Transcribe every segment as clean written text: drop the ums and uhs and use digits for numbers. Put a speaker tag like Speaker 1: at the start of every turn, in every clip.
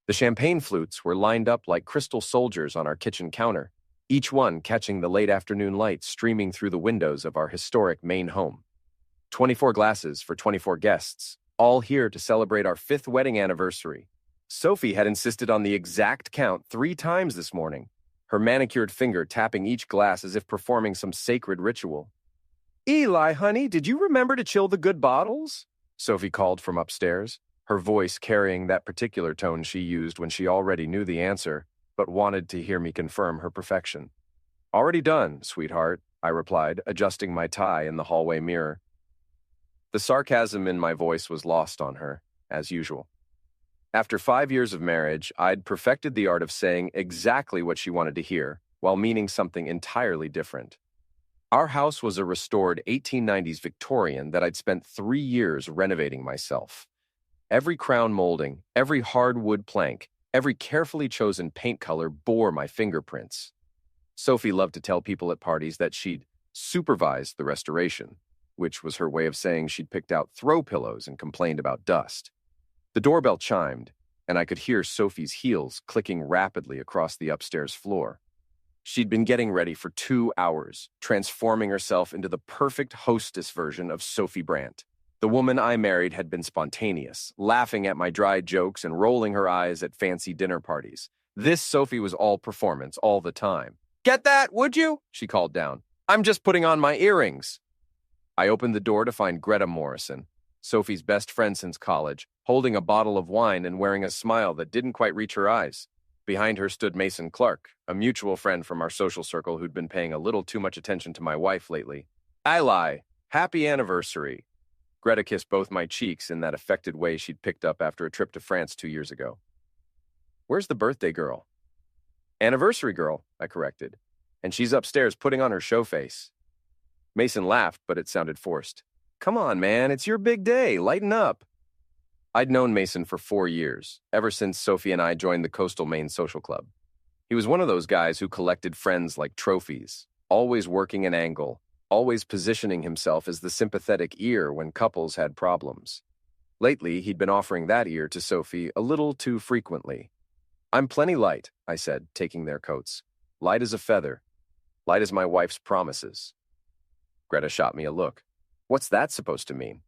Speaker 1: The champagne flutes were lined up like crystal soldiers on our kitchen counter, each one catching the late afternoon light streaming through the windows of our historic main home. 24 glasses for 24 guests, all here to celebrate our 5th wedding anniversary. Sophie had insisted on the exact count 3 times this morning, her manicured finger tapping each glass as if performing some sacred ritual. "Eli, honey, did you remember to chill the good bottles?" Sophie called from upstairs, her voice carrying that particular tone she used when she already knew the answer, but wanted to hear me confirm her perfection. "Already done, sweetheart," I replied, adjusting my tie in the hallway mirror. The sarcasm in my voice was lost on her, as usual. After 5 years of marriage, I'd perfected the art of saying exactly what she wanted to hear, while meaning something entirely different. Our house was a restored 1890s Victorian that I'd spent 3 years renovating myself. Every crown molding, every hardwood plank, every carefully chosen paint color bore my fingerprints. Sophie loved to tell people at parties that she'd supervised the restoration, which was her way of saying she'd picked out throw pillows and complained about dust. The doorbell chimed, and I could hear Sophie's heels clicking rapidly across the upstairs floor. She'd been getting ready for 2 hours, transforming herself into the perfect hostess version of Sophie Brandt. The woman I married had been spontaneous, laughing at my dry jokes and rolling her eyes at fancy dinner parties. This Sophie was all performance all the time. "Get that, would you?" she called down. "I'm just putting on my earrings." I opened the door to find Greta Morrison, Sophie's best friend since college, holding a bottle of wine and wearing a smile that didn't quite reach her eyes. Behind her stood Mason Clark, a mutual friend from our social circle who'd been paying a little too much attention to my wife lately. "Eli, happy anniversary." Greta kissed both my cheeks in that affected way she'd picked up after a trip to France 2 years ago. "Where's the birthday girl?" "Anniversary girl," I corrected. "And she's upstairs putting on her show face." Mason laughed, but it sounded forced. "Come on, man, it's your big day. Lighten up." I'd known Mason for 4 years, ever since Sophie and I joined the Coastal Maine Social Club. He was one of those guys who collected friends like trophies, always working an angle, always positioning himself as the sympathetic ear when couples had problems. Lately, he'd been offering that ear to Sophie a little too frequently. "I'm plenty light," I said, taking their coats. "Light as a feather. Light as my wife's promises." Greta shot me a look. "What's that supposed to mean?"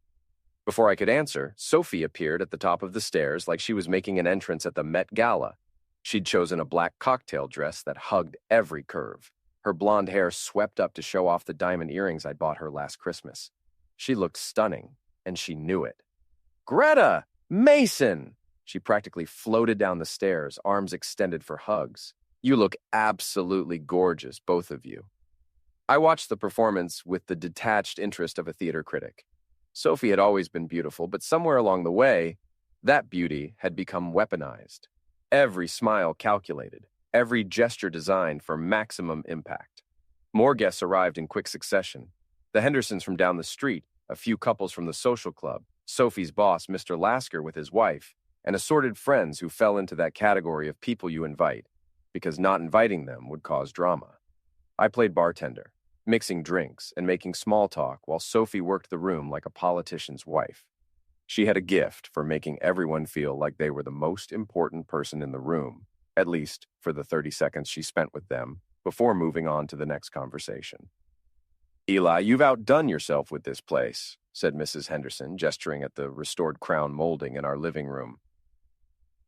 Speaker 1: Before I could answer, Sophie appeared at the top of the stairs like she was making an entrance at the Met Gala. She'd chosen a black cocktail dress that hugged every curve. Her blonde hair swept up to show off the diamond earrings I'd bought her last Christmas. She looked stunning, and she knew it. "Greta! Mason!" She practically floated down the stairs, arms extended for hugs. "You look absolutely gorgeous, both of you." I watched the performance with the detached interest of a theater critic. Sophie had always been beautiful, but somewhere along the way, that beauty had become weaponized. Every smile calculated, every gesture designed for maximum impact. More guests arrived in quick succession. The Hendersons from down the street, a few couples from the social club, Sophie's boss, Mr. Lasker, with his wife, and assorted friends who fell into that category of people you invite, because not inviting them would cause drama. I played bartender, mixing drinks and making small talk while Sophie worked the room like a politician's wife. She had a gift for making everyone feel like they were the most important person in the room, at least for the 30 seconds she spent with them, before moving on to the next conversation. "Eli, you've outdone yourself with this place," said Mrs. Henderson, gesturing at the restored crown molding in our living room.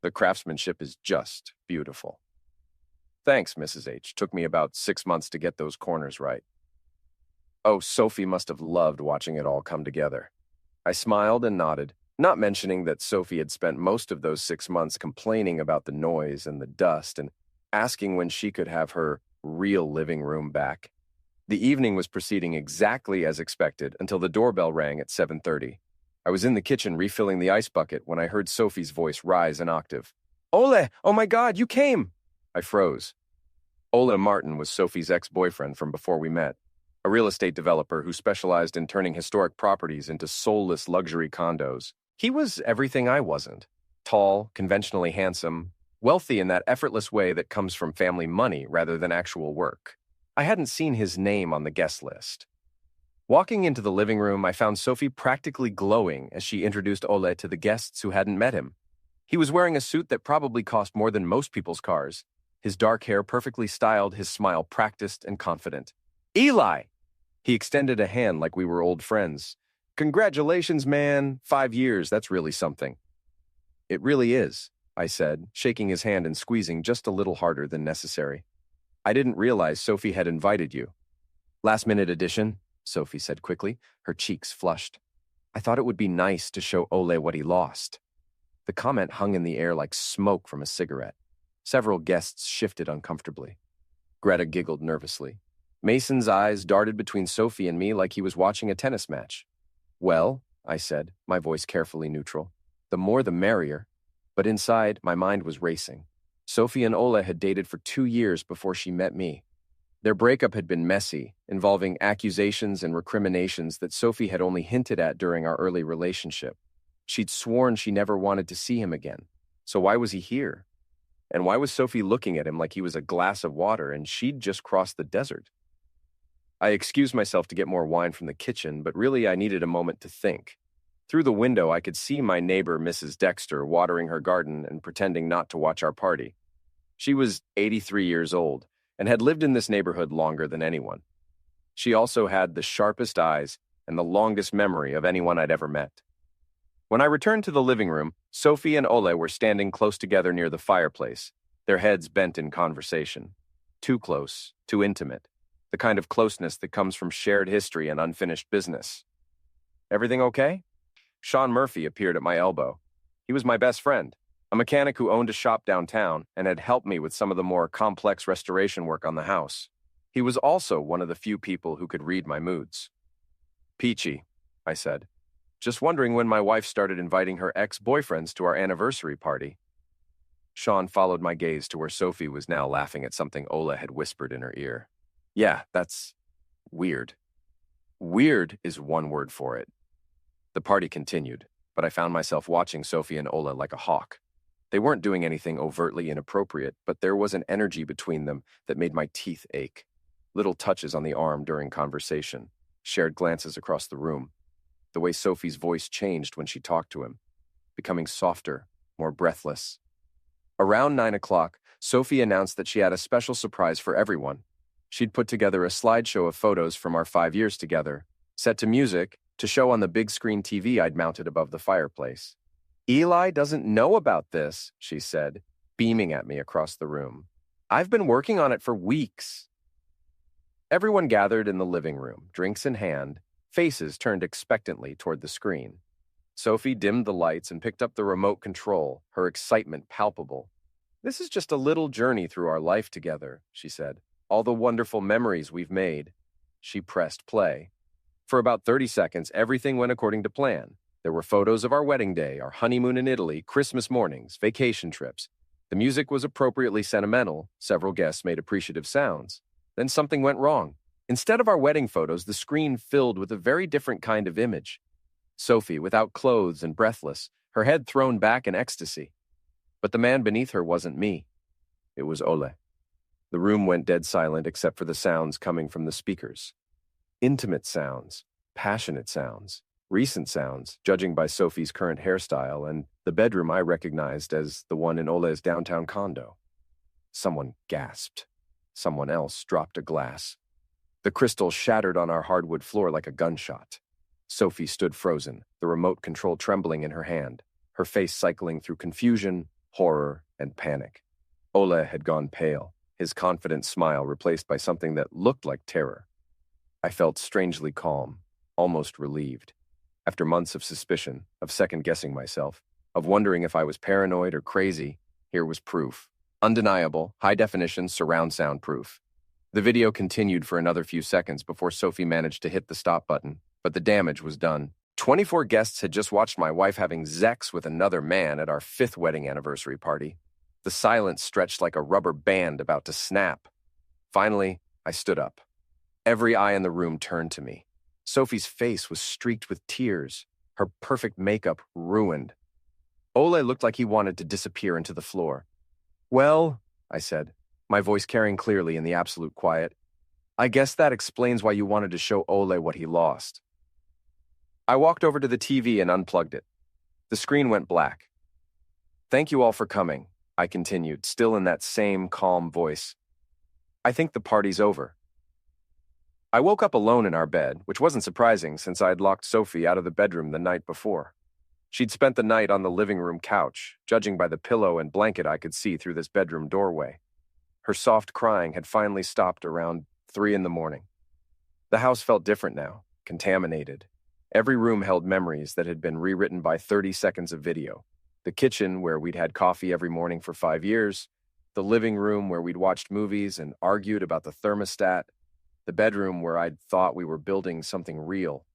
Speaker 1: "The craftsmanship is just beautiful." "Thanks, Mrs. H. Took me about 6 months to get those corners right." Oh, Sophie must have loved watching it all come together. I smiled and nodded, not mentioning that Sophie had spent most of those 6 months complaining about the noise and the dust and asking when she could have her real living room back. The evening was proceeding exactly as expected until the doorbell rang at 7:30. I was in the kitchen refilling the ice bucket when I heard Sophie's voice rise an octave. "Ole, oh my God, you came!" I froze. Ole Martin was Sophie's ex-boyfriend from before we met, a real estate developer who specialized in turning historic properties into soulless luxury condos. He was everything I wasn't. Tall, conventionally handsome, wealthy in that effortless way that comes from family money rather than actual work. I hadn't seen his name on the guest list. Walking into the living room, I found Sophie practically glowing as she introduced Ole to the guests who hadn't met him. He was wearing a suit that probably cost more than most people's cars. His dark hair perfectly styled, his smile practiced and confident. Eli! He extended a hand like we were old friends. Congratulations, man. 5 years, that's really something. It really is, I said, shaking his hand and squeezing just a little harder than necessary. I didn't realize Sophie had invited you. Last-minute addition, Sophie said quickly, her cheeks flushed. I thought it would be nice to show Ole what he lost. The comment hung in the air like smoke from a cigarette. Several guests shifted uncomfortably. Greta giggled nervously. Mason's eyes darted between Sophie and me like he was watching a tennis match. Well, I said, my voice carefully neutral. The more the merrier. But inside, my mind was racing. Sophie and Ole had dated for 2 years before she met me. Their breakup had been messy, involving accusations and recriminations that Sophie had only hinted at during our early relationship. She'd sworn she never wanted to see him again. So why was he here? And why was Sophie looking at him like he was a glass of water and she'd just crossed the desert? I excused myself to get more wine from the kitchen, but really I needed a moment to think. Through the window, I could see my neighbor, Mrs. Dexter, watering her garden and pretending not to watch our party. She was 83 years old and had lived in this neighborhood longer than anyone. She also had the sharpest eyes and the longest memory of anyone I'd ever met. When I returned to the living room, Sophie and Ole were standing close together near the fireplace, their heads bent in conversation. Too close, too intimate, the kind of closeness that comes from shared history and unfinished business. Everything okay? Sean Murphy appeared at my elbow. He was my best friend, a mechanic who owned a shop downtown and had helped me with some of the more complex restoration work on the house. He was also one of the few people who could read my moods. Peachy, I said. Just wondering when my wife started inviting her ex-boyfriends to our anniversary party. Sean followed my gaze to where Sophie was now laughing at something Ole had whispered in her ear. Yeah, that's weird. Weird is one word for it. The party continued, but I found myself watching Sophie and Ole like a hawk. They weren't doing anything overtly inappropriate, but there was an energy between them that made my teeth ache. Little touches on the arm during conversation, shared glances across the room. The way Sophie's voice changed when she talked to him, becoming softer, more breathless. Around 9 o'clock, Sophie announced that she had a special surprise for everyone. She'd put together a slideshow of photos from our 5 years together, set to music, to show on the big screen TV I'd mounted above the fireplace. Eli doesn't know about this, she said, beaming at me across the room. I've been working on it for weeks. Everyone gathered in the living room, drinks in hand, faces turned expectantly toward the screen. Sophie dimmed the lights and picked up the remote control, her excitement palpable. This is just a little journey through our life together, she said. All the wonderful memories we've made. She pressed play. For about 30 seconds, everything went according to plan. There were photos of our wedding day, our honeymoon in Italy, Christmas mornings, vacation trips. The music was appropriately sentimental. Several guests made appreciative sounds. Then something went wrong. Instead of our wedding photos, the screen filled with a very different kind of image. Sophie, without clothes and breathless, her head thrown back in ecstasy. But the man beneath her wasn't me. It was Ole. The room went dead silent except for the sounds coming from the speakers. Intimate sounds, passionate sounds, recent sounds, judging by Sophie's current hairstyle, and the bedroom I recognized as the one in Ole's downtown condo. Someone gasped. Someone else dropped a glass. The crystal shattered on our hardwood floor like a gunshot. Sophie stood frozen, the remote control trembling in her hand, her face cycling through confusion, horror, and panic. Ole had gone pale, his confident smile replaced by something that looked like terror. I felt strangely calm, almost relieved. After months of suspicion, of second-guessing myself, of wondering if I was paranoid or crazy, here was proof. Undeniable, high-definition surround sound proof. The video continued for another few seconds before Sophie managed to hit the stop button, but the damage was done. 24 guests had just watched my wife having sex with another man at our 5th wedding anniversary party. The silence stretched like a rubber band about to snap. Finally, I stood up. Every eye in the room turned to me. Sophie's face was streaked with tears, her perfect makeup ruined. Ole looked like he wanted to disappear into the floor. Well, I said, my voice carrying clearly in the absolute quiet, I guess that explains why you wanted to show Ole what he lost. I walked over to the TV and unplugged it. The screen went black. Thank you all for coming, I continued, still in that same calm voice. I think the party's over. I woke up alone in our bed, which wasn't surprising since I had locked Sophie out of the bedroom the night before. She'd spent the night on the living room couch, judging by the pillow and blanket I could see through this bedroom doorway. Her soft crying had finally stopped around 3 in the morning. The house felt different now, contaminated. Every room held memories that had been rewritten by 30 seconds of video. The kitchen, where we'd had coffee every morning for 5 years. The living room, where we'd watched movies and argued about the thermostat. The bedroom, where I'd thought we were building something real.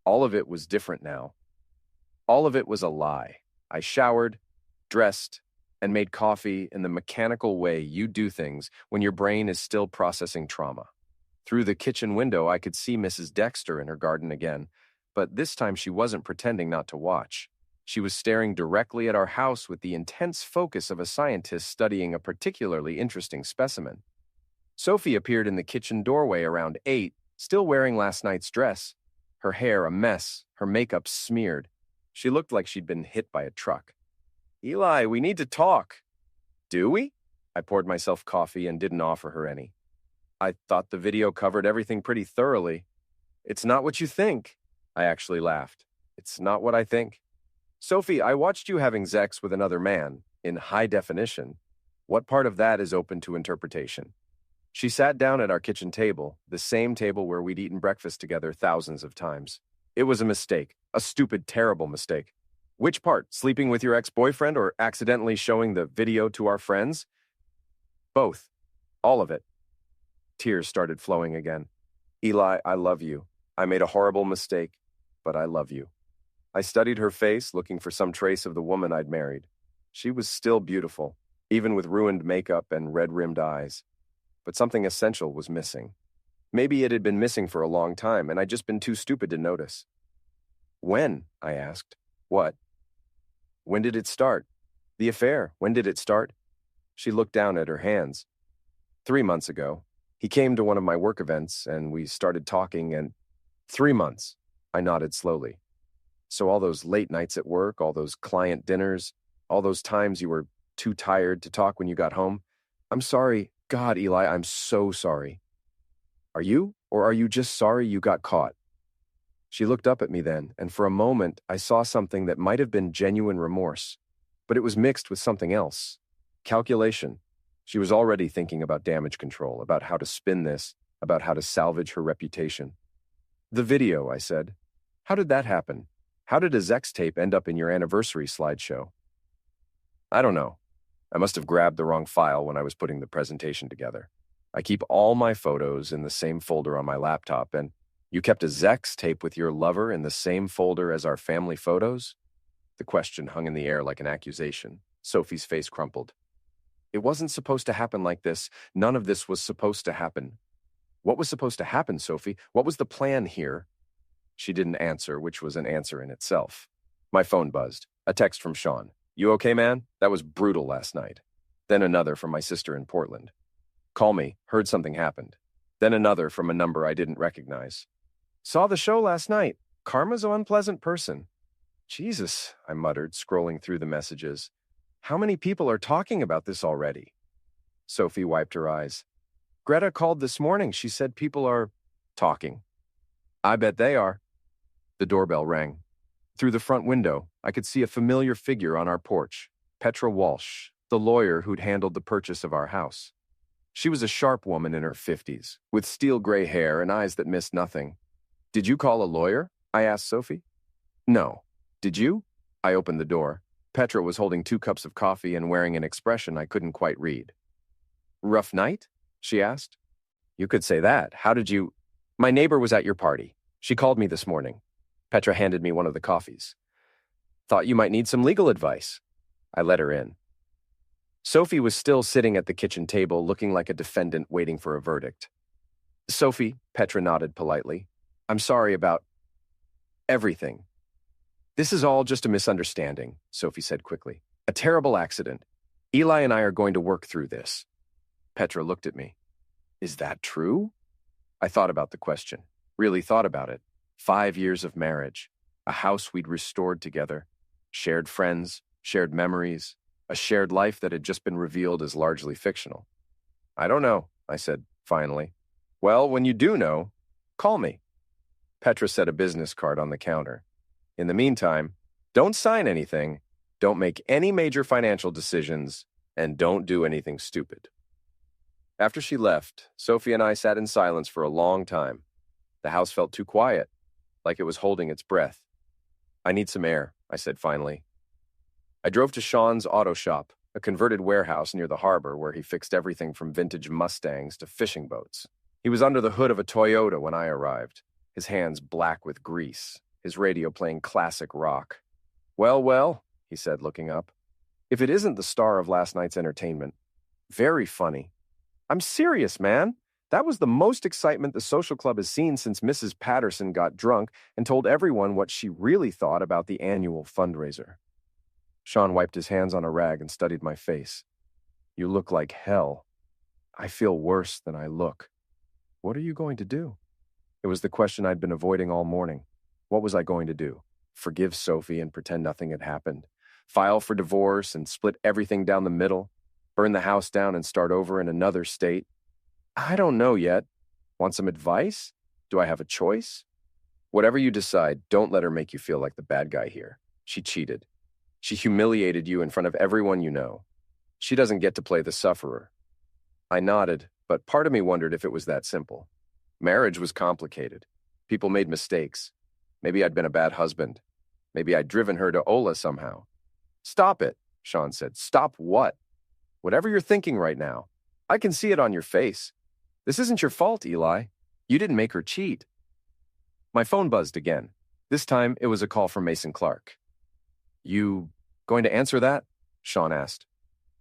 Speaker 1: All of it was different now. All of it was a lie. I showered, dressed, and made coffee in the mechanical way you do things when your brain is still processing trauma. Through the kitchen window, I could see Mrs. Dexter in her garden again, but this time she wasn't pretending not to watch. She was staring directly at our house with the intense focus of a scientist studying a particularly interesting specimen. Sophie appeared in the kitchen doorway around 8, still wearing last night's dress, her hair a mess, her makeup smeared. She looked like she'd been hit by a truck. Eli, we need to talk. Do we? I poured myself coffee and didn't offer her any. I thought the video covered everything pretty thoroughly. It's not what you think. I actually laughed. It's not what I think. Sophie, I watched you having sex with another man, in high definition. What part of that is open to interpretation? She sat down at our kitchen table, the same table where we'd eaten breakfast together thousands of times. It was a mistake, a stupid, terrible mistake. Which part, sleeping with your ex-boyfriend or accidentally showing the video to our friends? Both. All of it. Tears started flowing again. Eli, I love you. I made a horrible mistake, but I love you. I studied her face, looking for some trace of the woman I'd married. She was still beautiful, even with ruined makeup and red-rimmed eyes. But something essential was missing. Maybe it had been missing for a long time, and I'd just been too stupid to notice. When? I asked. What? When did it start? The affair, when did it start? She looked down at her hands. 3 months ago. He came to one of my work events, and we started talking, and 3 months. I nodded slowly. So all those late nights at work, all those client dinners, all those times you were too tired to talk when you got home. I'm sorry. God, Eli, I'm so sorry. Are you? Or are you just sorry you got caught? She looked up at me then, and for a moment I saw something that might have been genuine remorse, but it was mixed with something else. Calculation. She was already thinking about damage control, about how to spin this, about how to salvage her reputation. The video, I said. How did that happen? How did a Zex tape end up in your anniversary slideshow? I don't know. I must have grabbed the wrong file when I was putting the presentation together. I keep all my photos in the same folder on my laptop, and you kept a Zex tape with your lover in the same folder as our family photos? The question hung in the air like an accusation. Sophie's face crumpled. It wasn't supposed to happen like this. None of this was supposed to happen. What was supposed to happen, Sophie? What was the plan here? She didn't answer, which was an answer in itself. My phone buzzed. A text from Sean. You okay, man? That was brutal last night. Then another from my sister in Portland. Call me. Heard something happened. Then another from a number I didn't recognize. Saw the show last night. Karma's an unpleasant person. Jesus, I muttered, scrolling through the messages. How many people are talking about this already? Sophie wiped her eyes. Greta called this morning. She said people are talking. I bet they are. The doorbell rang. Through the front window, I could see a familiar figure on our porch, Petra Walsh, the lawyer who'd handled the purchase of our house. She was a sharp woman in her 50s, with steel gray hair and eyes that missed nothing. Did you call a lawyer? I asked Sophie. No. Did you? I opened the door. Petra was holding 2 cups of coffee and wearing an expression I couldn't quite read. Rough night? She asked. You could say that. How did you... My neighbor was at your party. She called me this morning. Petra handed me one of the coffees. Thought you might need some legal advice. I let her in. Sophie was still sitting at the kitchen table, looking like a defendant waiting for a verdict. Sophie, Petra nodded politely. I'm sorry about everything. This is all just a misunderstanding, Sophie said quickly. A terrible accident. Eli and I are going to work through this. Petra looked at me. Is that true? I thought about the question. Really thought about it. 5 years of marriage. A house we'd restored together. Shared friends. Shared memories. A shared life that had just been revealed as largely fictional. I don't know, I said, finally. Well, when you do know, call me. Petra set a business card on the counter. In the meantime, don't sign anything, don't make any major financial decisions, and don't do anything stupid. After she left, Sophie and I sat in silence for a long time. The house felt too quiet, like it was holding its breath. I need some air, I said finally. I drove to Sean's auto shop, a converted warehouse near the harbor where he fixed everything from vintage Mustangs to fishing boats. He was under the hood of a Toyota when I arrived, his hands black with grease, his radio playing classic rock. Well, he said, looking up. If it isn't the star of last night's entertainment. Very funny. I'm serious, man. That was the most excitement the social club has seen since Mrs. Patterson got drunk and told everyone what she really thought about the annual fundraiser. Sean wiped his hands on a rag and studied my face. You look like hell. I feel worse than I look. What are you going to do? It was the question I'd been avoiding all morning. What was I going to do? Forgive Sophie and pretend nothing had happened? File for divorce and split everything down the middle? Burn the house down and start over in another state? I don't know yet. Want some advice? Do I have a choice? Whatever you decide, don't let her make you feel like the bad guy here. She cheated. She humiliated you in front of everyone you know. She doesn't get to play the sufferer. I nodded, but part of me wondered if it was that simple. Marriage was complicated. People made mistakes. Maybe I'd been a bad husband. Maybe I'd driven her to Ola somehow. Stop it, Sean said. Stop what? Whatever you're thinking right now. I can see it on your face. This isn't your fault, Eli. You didn't make her cheat. My phone buzzed again. This time, it was a call from Mason Clark. You going to answer that? Sean asked.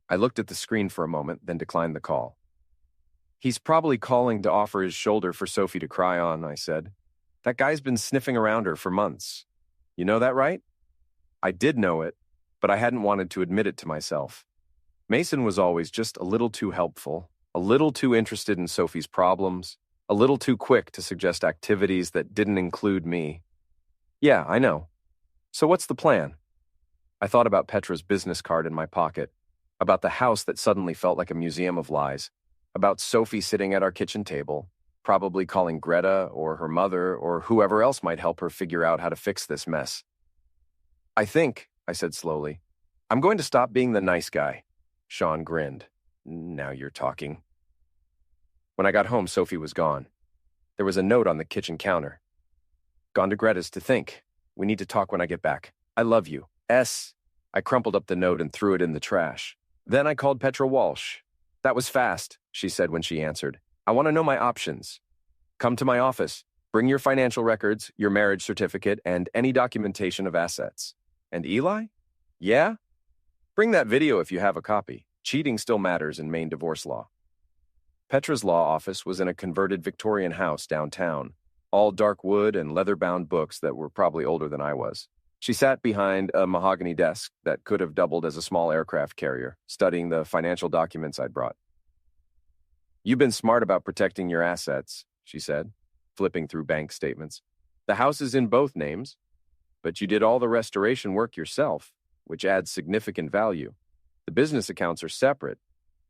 Speaker 1: I looked at the screen for a moment, then declined the call. He's probably calling to offer his shoulder for Sophie to cry on, I said. That guy's been sniffing around her for months. You know that, right? I did know it, but I hadn't wanted to admit it to myself. Mason was always just a little too helpful, a little too interested in Sophie's problems, a little too quick to suggest activities that didn't include me. Yeah, I know. So what's the plan? I thought about Petra's business card in my pocket, about the house that suddenly felt like a museum of lies, about Sophie sitting at our kitchen table, probably calling Greta or her mother or whoever else might help her figure out how to fix this mess. I think, I said slowly, I'm going to stop being the nice guy. Sean grinned. Now you're talking. When I got home, Sophie was gone. There was a note on the kitchen counter. Gone to Greta's to think. We need to talk when I get back. I love you. S. I crumpled up the note and threw it in the trash. Then I called Petra Walsh. That was fast, she said when she answered. I want to know my options. Come to my office. Bring your financial records, your marriage certificate, and any documentation of assets. And Eli? Yeah? Bring that video if you have a copy. Cheating still matters in Maine divorce law. Petra's law office was in a converted Victorian house downtown, all dark wood and leather-bound books that were probably older than I was. She sat behind a mahogany desk that could have doubled as a small aircraft carrier, studying the financial documents I'd brought. You've been smart about protecting your assets, she said, flipping through bank statements. The house is in both names, but you did all the restoration work yourself, which adds significant value. The business accounts are separate.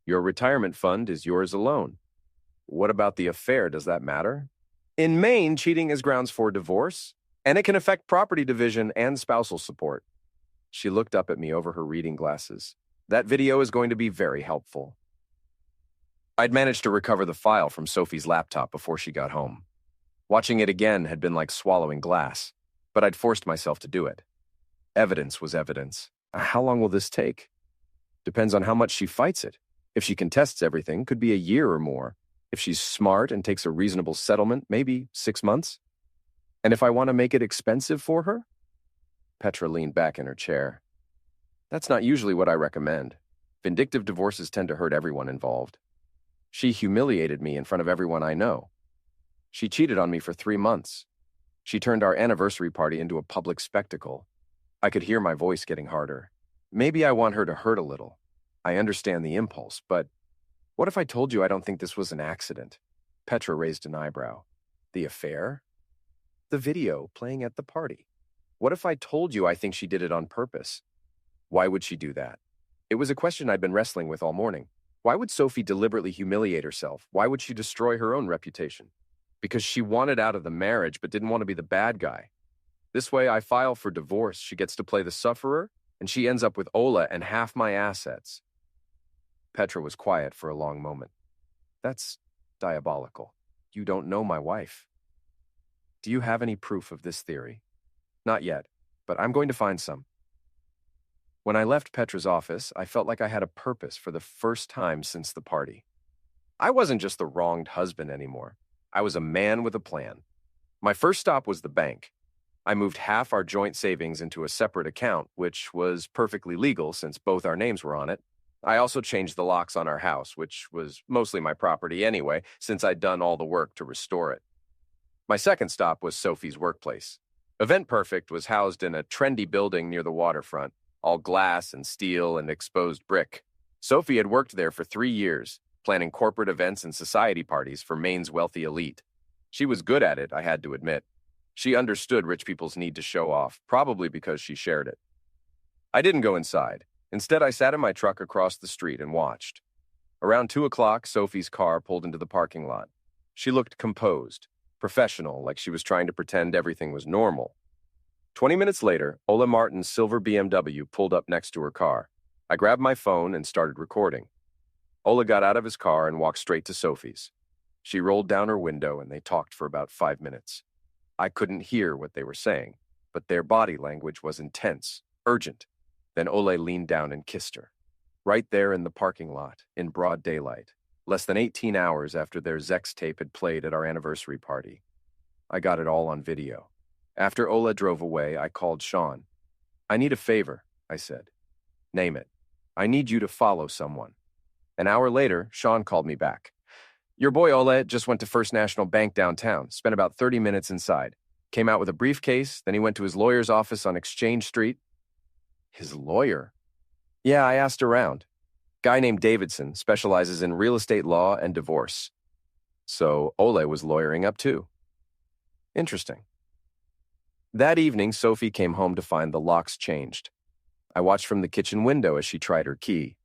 Speaker 1: Your retirement fund is yours alone. What about the affair? Does that matter? In Maine, cheating is grounds for divorce, and it can affect property division and spousal support. She looked up at me over her reading glasses. That video is going to be very helpful. I'd managed to recover the file from Sophie's laptop before she got home. Watching it again had been like swallowing glass, but I'd forced myself to do it. Evidence was evidence. How long will this take? Depends on how much she fights it. If she contests everything, could be a year or more. If she's smart and takes a reasonable settlement, maybe 6 months. And if I want to make it expensive for her? Petra leaned back in her chair. That's not usually what I recommend. Vindictive divorces tend to hurt everyone involved. She humiliated me in front of everyone I know. She cheated on me for 3 months. She turned our anniversary party into a public spectacle. I could hear my voice getting harder. Maybe I want her to hurt a little. I understand the impulse, but what if I told you I don't think this was an accident? Petra raised an eyebrow. The affair? The video playing at the party. What if I told you I think she did it on purpose? Why would she do that? It was a question I'd been wrestling with all morning. Why would Sophie deliberately humiliate herself? Why would she destroy her own reputation? Because she wanted out of the marriage but didn't want to be the bad guy. This way, I file for divorce. She gets to play the sufferer, and she ends up with Ola and half my assets. Petra was quiet for a long moment. That's diabolical. You don't know my wife. Do you have any proof of this theory? Not yet, but I'm going to find some. When I left Petra's office, I felt like I had a purpose for the first time since the party. I wasn't just the wronged husband anymore. I was a man with a plan. My first stop was the bank. I moved half our joint savings into a separate account, which was perfectly legal since both our names were on it. I also changed the locks on our house, which was mostly my property anyway, since I'd done all the work to restore it. My second stop was Sophie's workplace. Event Perfect was housed in a trendy building near the waterfront, all glass and steel and exposed brick. Sophie had worked there for 3 years, planning corporate events and society parties for Maine's wealthy elite. She was good at it, I had to admit. She understood rich people's need to show off, probably because she shared it. I didn't go inside. Instead, I sat in my truck across the street and watched. Around 2 o'clock, Sophie's car pulled into the parking lot. She looked composed, professional, like she was trying to pretend everything was normal. 20 minutes later, Ola Martin's silver BMW pulled up next to her car. I grabbed my phone and started recording. Ola got out of his car and walked straight to Sophie's. She rolled down her window and they talked for about 5 minutes. I couldn't hear what they were saying, but their body language was intense, urgent. Then Ole leaned down and kissed her. Right there in the parking lot, in broad daylight, less than 18 hours after their Zex tape had played at our anniversary party. I got it all on video. After Ola drove away, I called Sean. I need a favor, I said. Name it. I need you to follow someone. An hour later, Sean called me back. Your boy Ola just went to First National Bank downtown, spent about 30 minutes inside. Came out with a briefcase, then he went to his lawyer's office on Exchange Street. His lawyer? Yeah, I asked around. Guy named Davidson specializes in real estate law and divorce. So Ole was lawyering up too. Interesting. That evening, Sophie came home to find the locks changed. I watched from the kitchen window as she tried her key,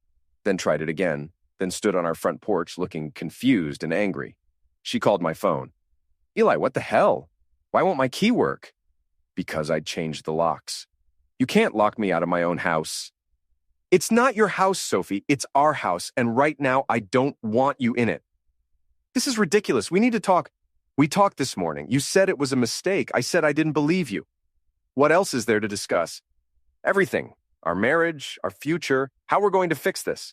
Speaker 1: then tried it again, then stood on our front porch looking confused and angry. She called my phone. Eli, what the hell? Why won't my key work? Because I'd changed the locks. You can't lock me out of my own house. It's not your house, Sophie. It's our house, and right now I don't want you in it. This is ridiculous. We need to talk. We talked this morning. You said it was a mistake. I said I didn't believe you. What else is there to discuss? Everything. Our marriage, our future, how we're going to fix this.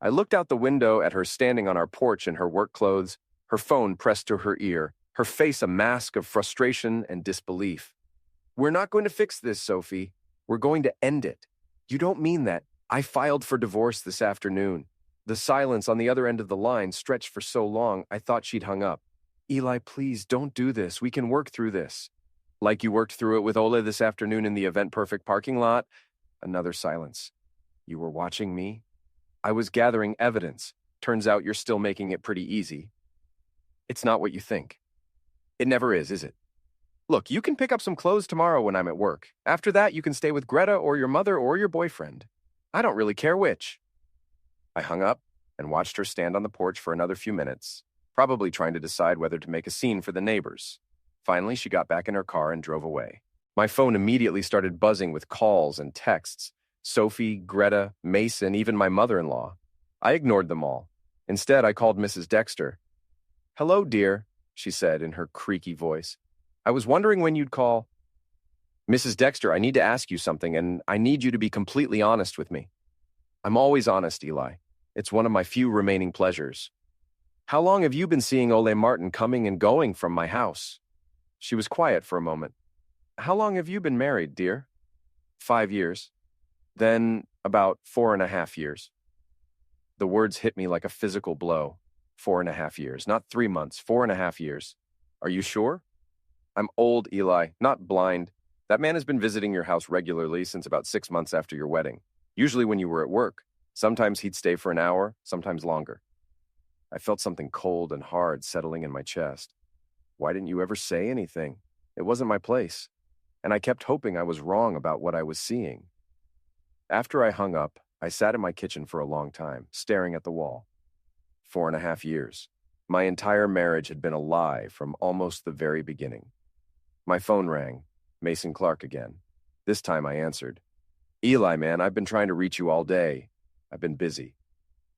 Speaker 1: I looked out the window at her standing on our porch in her work clothes, her phone pressed to her ear, her face a mask of frustration and disbelief. We're not going to fix this, Sophie. We're going to end it. You don't mean that. I filed for divorce this afternoon. The silence on the other end of the line stretched for so long, I thought she'd hung up. Eli, please, don't do this. We can work through this. Like you worked through it with Ola this afternoon in the Event Perfect parking lot? Another silence. You were watching me? I was gathering evidence. Turns out you're still making it pretty easy. It's not what you think. It never is it? Look, you can pick up some clothes tomorrow when I'm at work. After that, you can stay with Greta or your mother or your boyfriend. I don't really care which. I hung up and watched her stand on the porch for another few minutes, probably trying to decide whether to make a scene for the neighbors. Finally, she got back in her car and drove away. My phone immediately started buzzing with calls and texts. Sophie, Greta, Mason, even my mother-in-law. I ignored them all. Instead, I called Mrs. Dexter. Hello, dear, she said in her creaky voice. I was wondering when you'd call. Mrs. Dexter, I need to ask you something, and I need you to be completely honest with me. I'm always honest, Eli. It's one of my few remaining pleasures. How long have you been seeing Ole Martin coming and going from my house? She was quiet for a moment. How long have you been married, dear? 5 years. Then about 4.5 years. The words hit me like a physical blow. 4.5 years, not 3 months, 4.5 years. Are you sure? I'm old, Eli, not blind. That man has been visiting your house regularly since about 6 months after your wedding, usually when you were at work. Sometimes he'd stay for an hour, sometimes longer. I felt something cold and hard settling in my chest. Why didn't you ever say anything? It wasn't my place. And I kept hoping I was wrong about what I was seeing. After I hung up, I sat in my kitchen for a long time, staring at the wall. 4.5 years. My entire marriage had been a lie from almost the very beginning. My phone rang. Mason Clark again. This time I answered. Eli, man, I've been trying to reach you all day. I've been busy.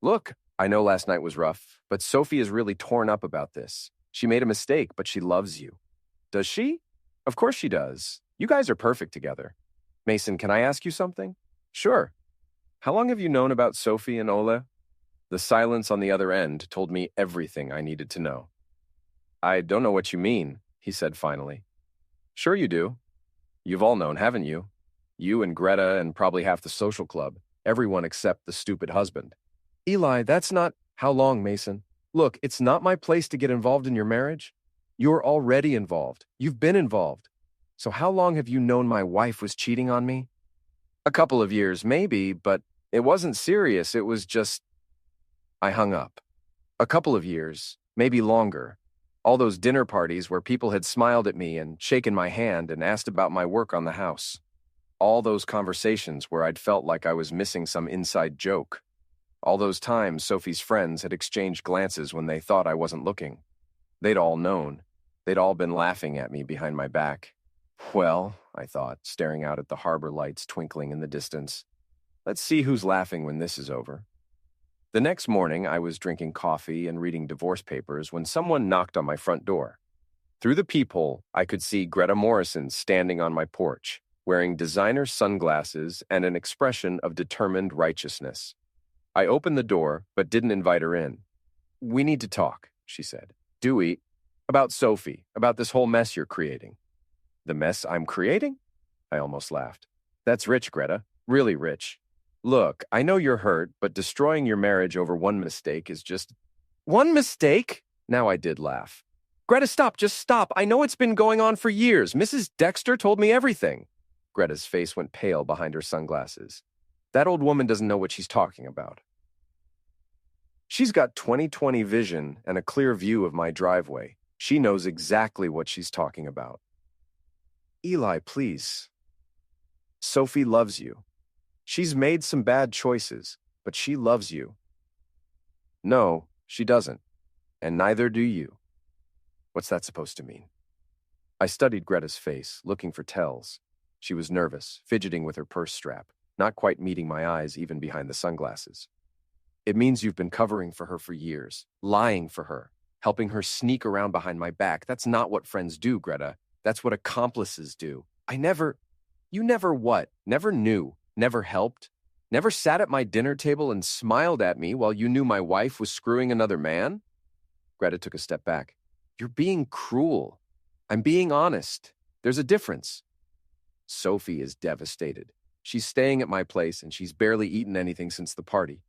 Speaker 1: Look, I know last night was rough, but Sophie is really torn up about this. She made a mistake, but she loves you. Does she? Of course she does. You guys are perfect together. Mason, can I ask you something? Sure. How long have you known about Sophie and Ole? The silence on the other end told me everything I needed to know. I don't know what you mean, he said finally. Sure you do. You've all known, haven't you? You and Greta and probably half the social club. Everyone except the stupid husband. Eli, that's not... How long, Mason? Look, it's not my place to get involved in your marriage. You're already involved. You've been involved. So how long have you known my wife was cheating on me? A couple of years, maybe, but it wasn't serious. It was just... I hung up. A couple of years, maybe longer. All those dinner parties where people had smiled at me and shaken my hand and asked about my work on the house. All those conversations where I'd felt like I was missing some inside joke. All those times Sophie's friends had exchanged glances when they thought I wasn't looking. They'd all known. They'd all been laughing at me behind my back. Well, I thought, staring out at the harbor lights twinkling in the distance. Let's see who's laughing when this is over. The next morning, I was drinking coffee and reading divorce papers when someone knocked on my front door. Through the peephole, I could see Greta Morrison standing on my porch, wearing designer sunglasses and an expression of determined righteousness. I opened the door, but didn't invite her in. We need to talk, she said. Do we? About Sophie, about this whole mess you're creating. The mess I'm creating? I almost laughed. That's rich, Greta. Really rich. Look, I know you're hurt, but destroying your marriage over one mistake is just... One mistake? Now I did laugh. Greta, stop, just stop. I know it's been going on for years. Mrs. Dexter told me everything. Greta's face went pale behind her sunglasses. That old woman doesn't know what she's talking about. She's got 20/20 vision and a clear view of my driveway. She knows exactly what she's talking about. Eli, please. Sophie loves you. She's made some bad choices, but she loves you. No, she doesn't, and neither do you. What's that supposed to mean? I studied Greta's face, looking for tells. She was nervous, fidgeting with her purse strap, not quite meeting my eyes even behind the sunglasses. It means you've been covering for her for years, lying for her, helping her sneak around behind my back. That's not what friends do, Greta. That's what accomplices do. You never what? Never knew, never helped, never sat at my dinner table and smiled at me while you knew my wife was screwing another man? Greta took a step back. You're being cruel. I'm being honest. There's a difference. Sophie is devastated. She's staying at my place and she's barely eaten anything since the party.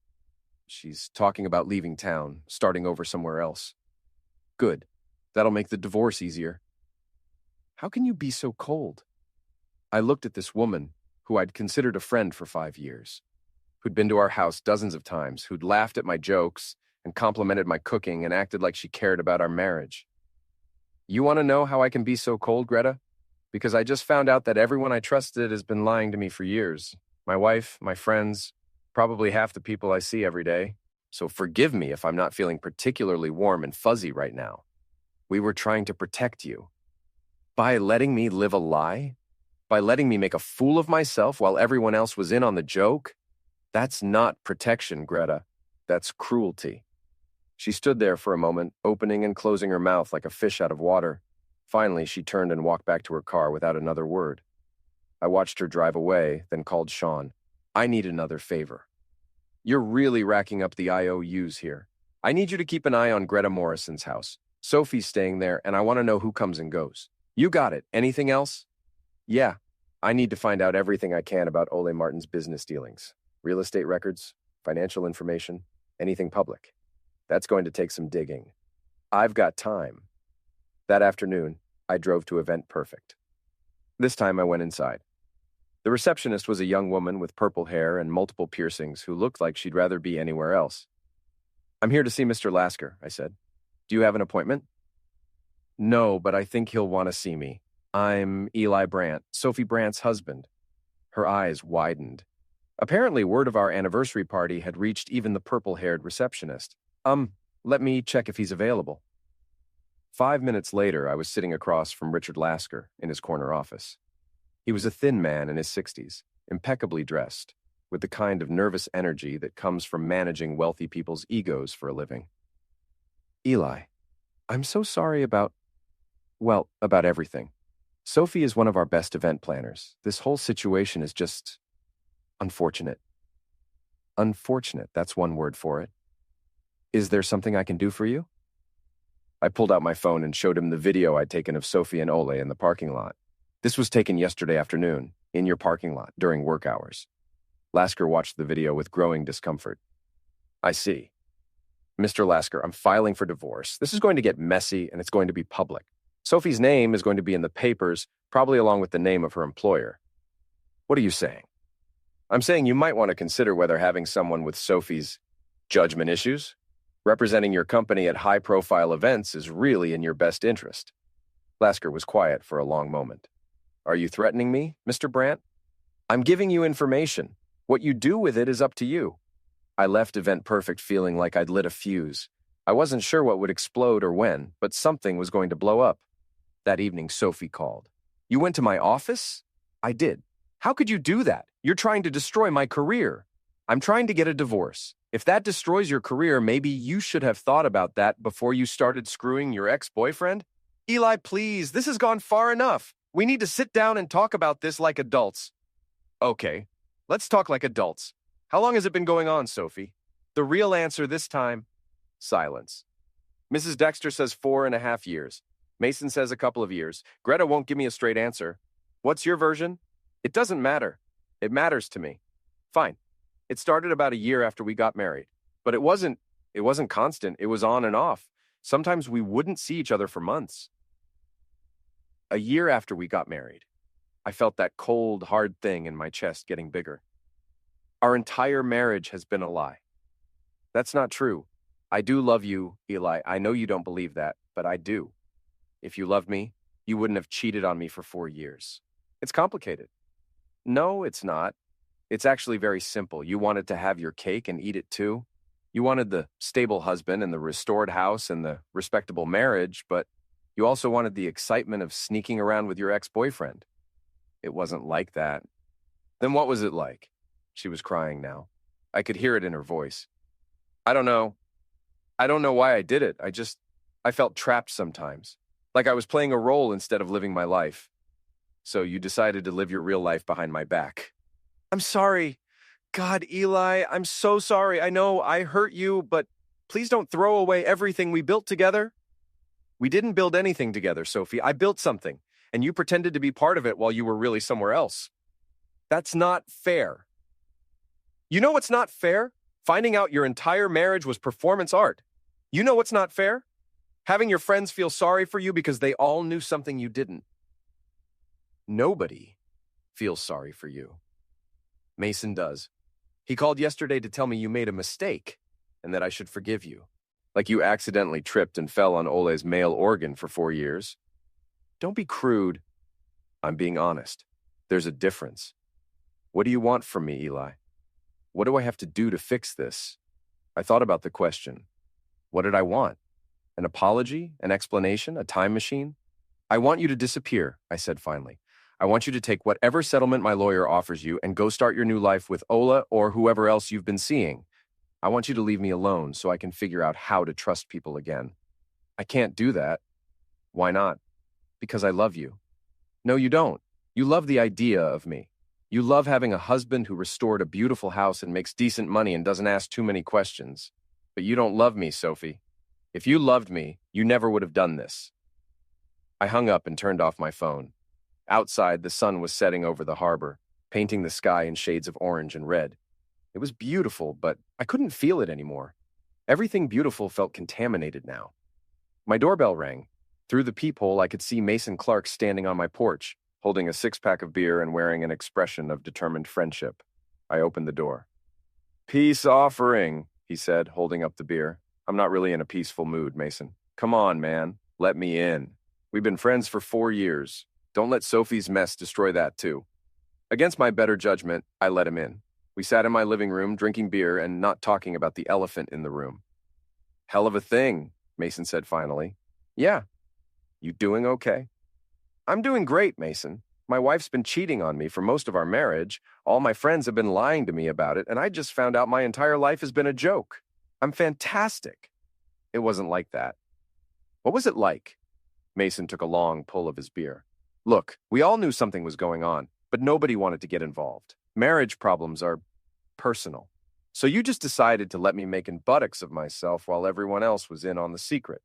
Speaker 1: She's talking about leaving town, starting over somewhere else. Good. That'll make the divorce easier. How can you be so cold? I looked at this woman, who I'd considered a friend for 5 years, who'd been to our house dozens of times, who'd laughed at my jokes and complimented my cooking and acted like she cared about our marriage. You want to know how I can be so cold, Greta? Because I just found out that everyone I trusted has been lying to me for years. My wife, my friends, probably half the people I see every day. So forgive me if I'm not feeling particularly warm and fuzzy right now. We were trying to protect you. By letting me live a lie? By letting me make a fool of myself while everyone else was in on the joke? That's not protection, Greta. That's cruelty. She stood there for a moment, opening and closing her mouth like a fish out of water. Finally, she turned and walked back to her car without another word. I watched her drive away, then called Sean. I need another favor. You're really racking up the IOUs here. I need you to keep an eye on Greta Morrison's house. Sophie's staying there, and I want to know who comes and goes. You got it. Anything else? Yeah. I need to find out everything I can about Ole Martin's business dealings. Real estate records, financial information, anything public. That's going to take some digging. I've got time. That afternoon, I drove to Event Perfect. This time I went inside. The receptionist was a young woman with purple hair and multiple piercings who looked like she'd rather be anywhere else. I'm here to see Mr. Lasker, I said. Do you have an appointment? No, but I think he'll want to see me. I'm Eli Brandt, Sophie Brandt's husband. Her eyes widened. Apparently, word of our anniversary party had reached even the purple-haired receptionist. Let me check if he's available. 5 minutes later, I was sitting across from Richard Lasker in his corner office. He was a thin man in his 60s, impeccably dressed, with the kind of nervous energy that comes from managing wealthy people's egos for a living. Eli, I'm so sorry about everything. Sophie is one of our best event planners. This whole situation is just unfortunate. Unfortunate, that's one word for it. Is there something I can do for you? I pulled out my phone and showed him the video I'd taken of Sophie and Ole in the parking lot. This was taken yesterday afternoon, in your parking lot, during work hours. Lasker watched the video with growing discomfort. I see. Mr. Lasker, I'm filing for divorce. This is going to get messy, and it's going to be public. Sophie's name is going to be in the papers, probably along with the name of her employer. What are you saying? I'm saying you might want to consider whether having someone with Sophie's judgment issues, representing your company at high-profile events, is really in your best interest. Lasker was quiet for a long moment. Are you threatening me, Mr. Brandt? I'm giving you information. What you do with it is up to you. I left Event Perfect feeling like I'd lit a fuse. I wasn't sure what would explode or when, but something was going to blow up. That evening, Sophie called. You went to my office? I did. How could you do that? You're trying to destroy my career. I'm trying to get a divorce. If that destroys your career, maybe you should have thought about that before you started screwing your ex-boyfriend? Eli, please, this has gone far enough. We need to sit down and talk about this like adults. Okay, let's talk like adults. How long has it been going on, Sophie? The real answer this time? Silence. Mrs. Dexter says 4.5 years. Mason says a couple of years. Greta won't give me a straight answer. What's your version? It doesn't matter. It matters to me. Fine. It started about a year after we got married. But it wasn't constant. It was on and off. Sometimes we wouldn't see each other for months. A year after we got married, I felt that cold, hard thing in my chest getting bigger. Our entire marriage has been a lie. That's not true. I do love you, Eli. I know you don't believe that, but I do. If you loved me, you wouldn't have cheated on me for 4 years. It's complicated. No, it's not. It's actually very simple. You wanted to have your cake and eat it too. You wanted the stable husband and the restored house and the respectable marriage, but you also wanted the excitement of sneaking around with your ex-boyfriend. It wasn't like that. Then what was it like? She was crying now. I could hear it in her voice. I don't know. I don't know why I did it. I felt trapped sometimes. Like I was playing a role instead of living my life. So you decided to live your real life behind my back. I'm sorry. God, Eli, I'm so sorry. I know I hurt you, but please don't throw away everything we built together. We didn't build anything together, Sophie. I built something, and you pretended to be part of it while you were really somewhere else. That's not fair. You know what's not fair? Finding out your entire marriage was performance art. You know what's not fair? Having your friends feel sorry for you because they all knew something you didn't. Nobody feels sorry for you. Mason does. He called yesterday to tell me you made a mistake and that I should forgive you. Like you accidentally tripped and fell on Ole's male organ for 4 years. Don't be crude. I'm being honest. There's a difference. What do you want from me, Eli? What do I have to do to fix this? I thought about the question. What did I want? An apology? An explanation? A time machine? I want you to disappear, I said finally. I want you to take whatever settlement my lawyer offers you and go start your new life with Ola or whoever else you've been seeing. I want you to leave me alone so I can figure out how to trust people again. I can't do that. Why not? Because I love you. No, you don't. You love the idea of me. You love having a husband who restored a beautiful house and makes decent money and doesn't ask too many questions. But you don't love me, Sophie. If you loved me, you never would have done this. I hung up and turned off my phone. Outside, the sun was setting over the harbor, painting the sky in shades of orange and red. It was beautiful, but I couldn't feel it anymore. Everything beautiful felt contaminated now. My doorbell rang. Through the peephole, I could see Mason Clark standing on my porch, holding a six-pack of beer and wearing an expression of determined friendship. I opened the door. Peace offering, he said, holding up the beer. I'm not really in a peaceful mood, Mason. Come on, man. Let me in. We've been friends for 4 years. Don't let Sophie's mess destroy that, too. Against my better judgment, I let him in. We sat in my living room, drinking beer and not talking about the elephant in the room. Hell of a thing, Mason said finally. Yeah. You doing okay? I'm doing great, Mason. My wife's been cheating on me for most of our marriage. All my friends have been lying to me about it, and I just found out my entire life has been a joke. I'm fantastic. It wasn't like that. What was it like? Mason took a long pull of his beer. Look, we all knew something was going on, but nobody wanted to get involved. Marriage problems are personal. So you just decided to let me making buttocks of myself while everyone else was in on the secret.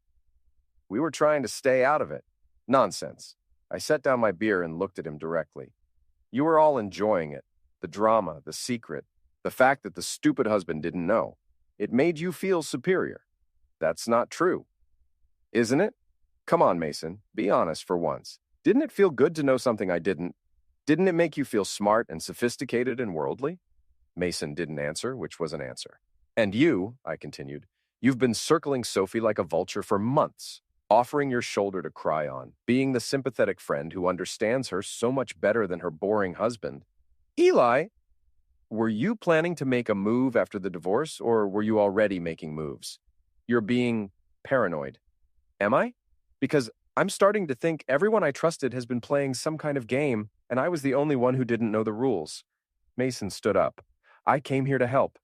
Speaker 1: We were trying to stay out of it. Nonsense. I set down my beer and looked at him directly. You were all enjoying it. The drama, the secret, the fact that the stupid husband didn't know. It made you feel superior. That's not true. Isn't it? Come on, Mason. Be honest for once. Didn't it feel good to know something I didn't? Didn't it make you feel smart and sophisticated and worldly? Mason didn't answer, which was an answer. And you, I continued, you've been circling Sophie like a vulture for months, offering your shoulder to cry on, being the sympathetic friend who understands her so much better than her boring husband. Eli, were you planning to make a move after the divorce, or were you already making moves? You're being paranoid. Am I? Because I'm starting to think everyone I trusted has been playing some kind of game, and I was the only one who didn't know the rules. Mason stood up. I came here to help.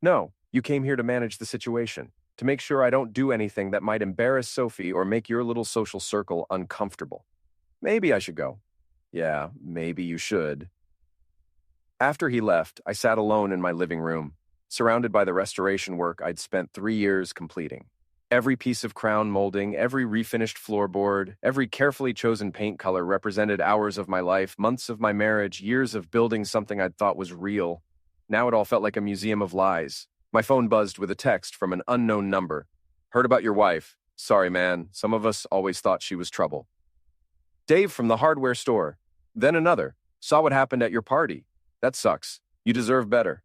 Speaker 1: No, you came here to manage the situation, to make sure I don't do anything that might embarrass Sophie or make your little social circle uncomfortable. Maybe I should go. Yeah, maybe you should. After he left, I sat alone in my living room, surrounded by the restoration work I'd spent 3 years completing. Every piece of crown molding, every refinished floorboard, every carefully chosen paint color represented hours of my life, months of my marriage, years of building something I'd thought was real. Now it all felt like a museum of lies. My phone buzzed with a text from an unknown number. Heard about your wife. Sorry, man. Some of us always thought she was trouble. Dave from the hardware store. Then another. Saw what happened at your party. That sucks. You deserve better.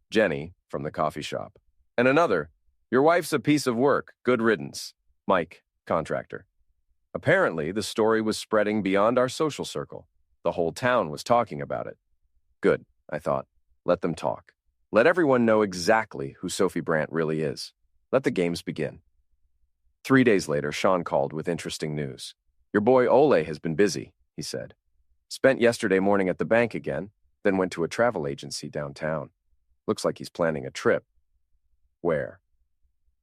Speaker 1: Jenny from the coffee shop. And another. Your wife's a piece of work. Good riddance. Mike, contractor. Apparently, the story was spreading beyond our social circle. The whole town was talking about it. Good, I thought. Let them talk. Let everyone know exactly who Sophie Brandt really is. Let the games begin. 3 days later, Sean called with interesting news. Your boy Ole has been busy, he said. Spent yesterday morning at the bank again, then went to a travel agency downtown. Looks like he's planning a trip. Where?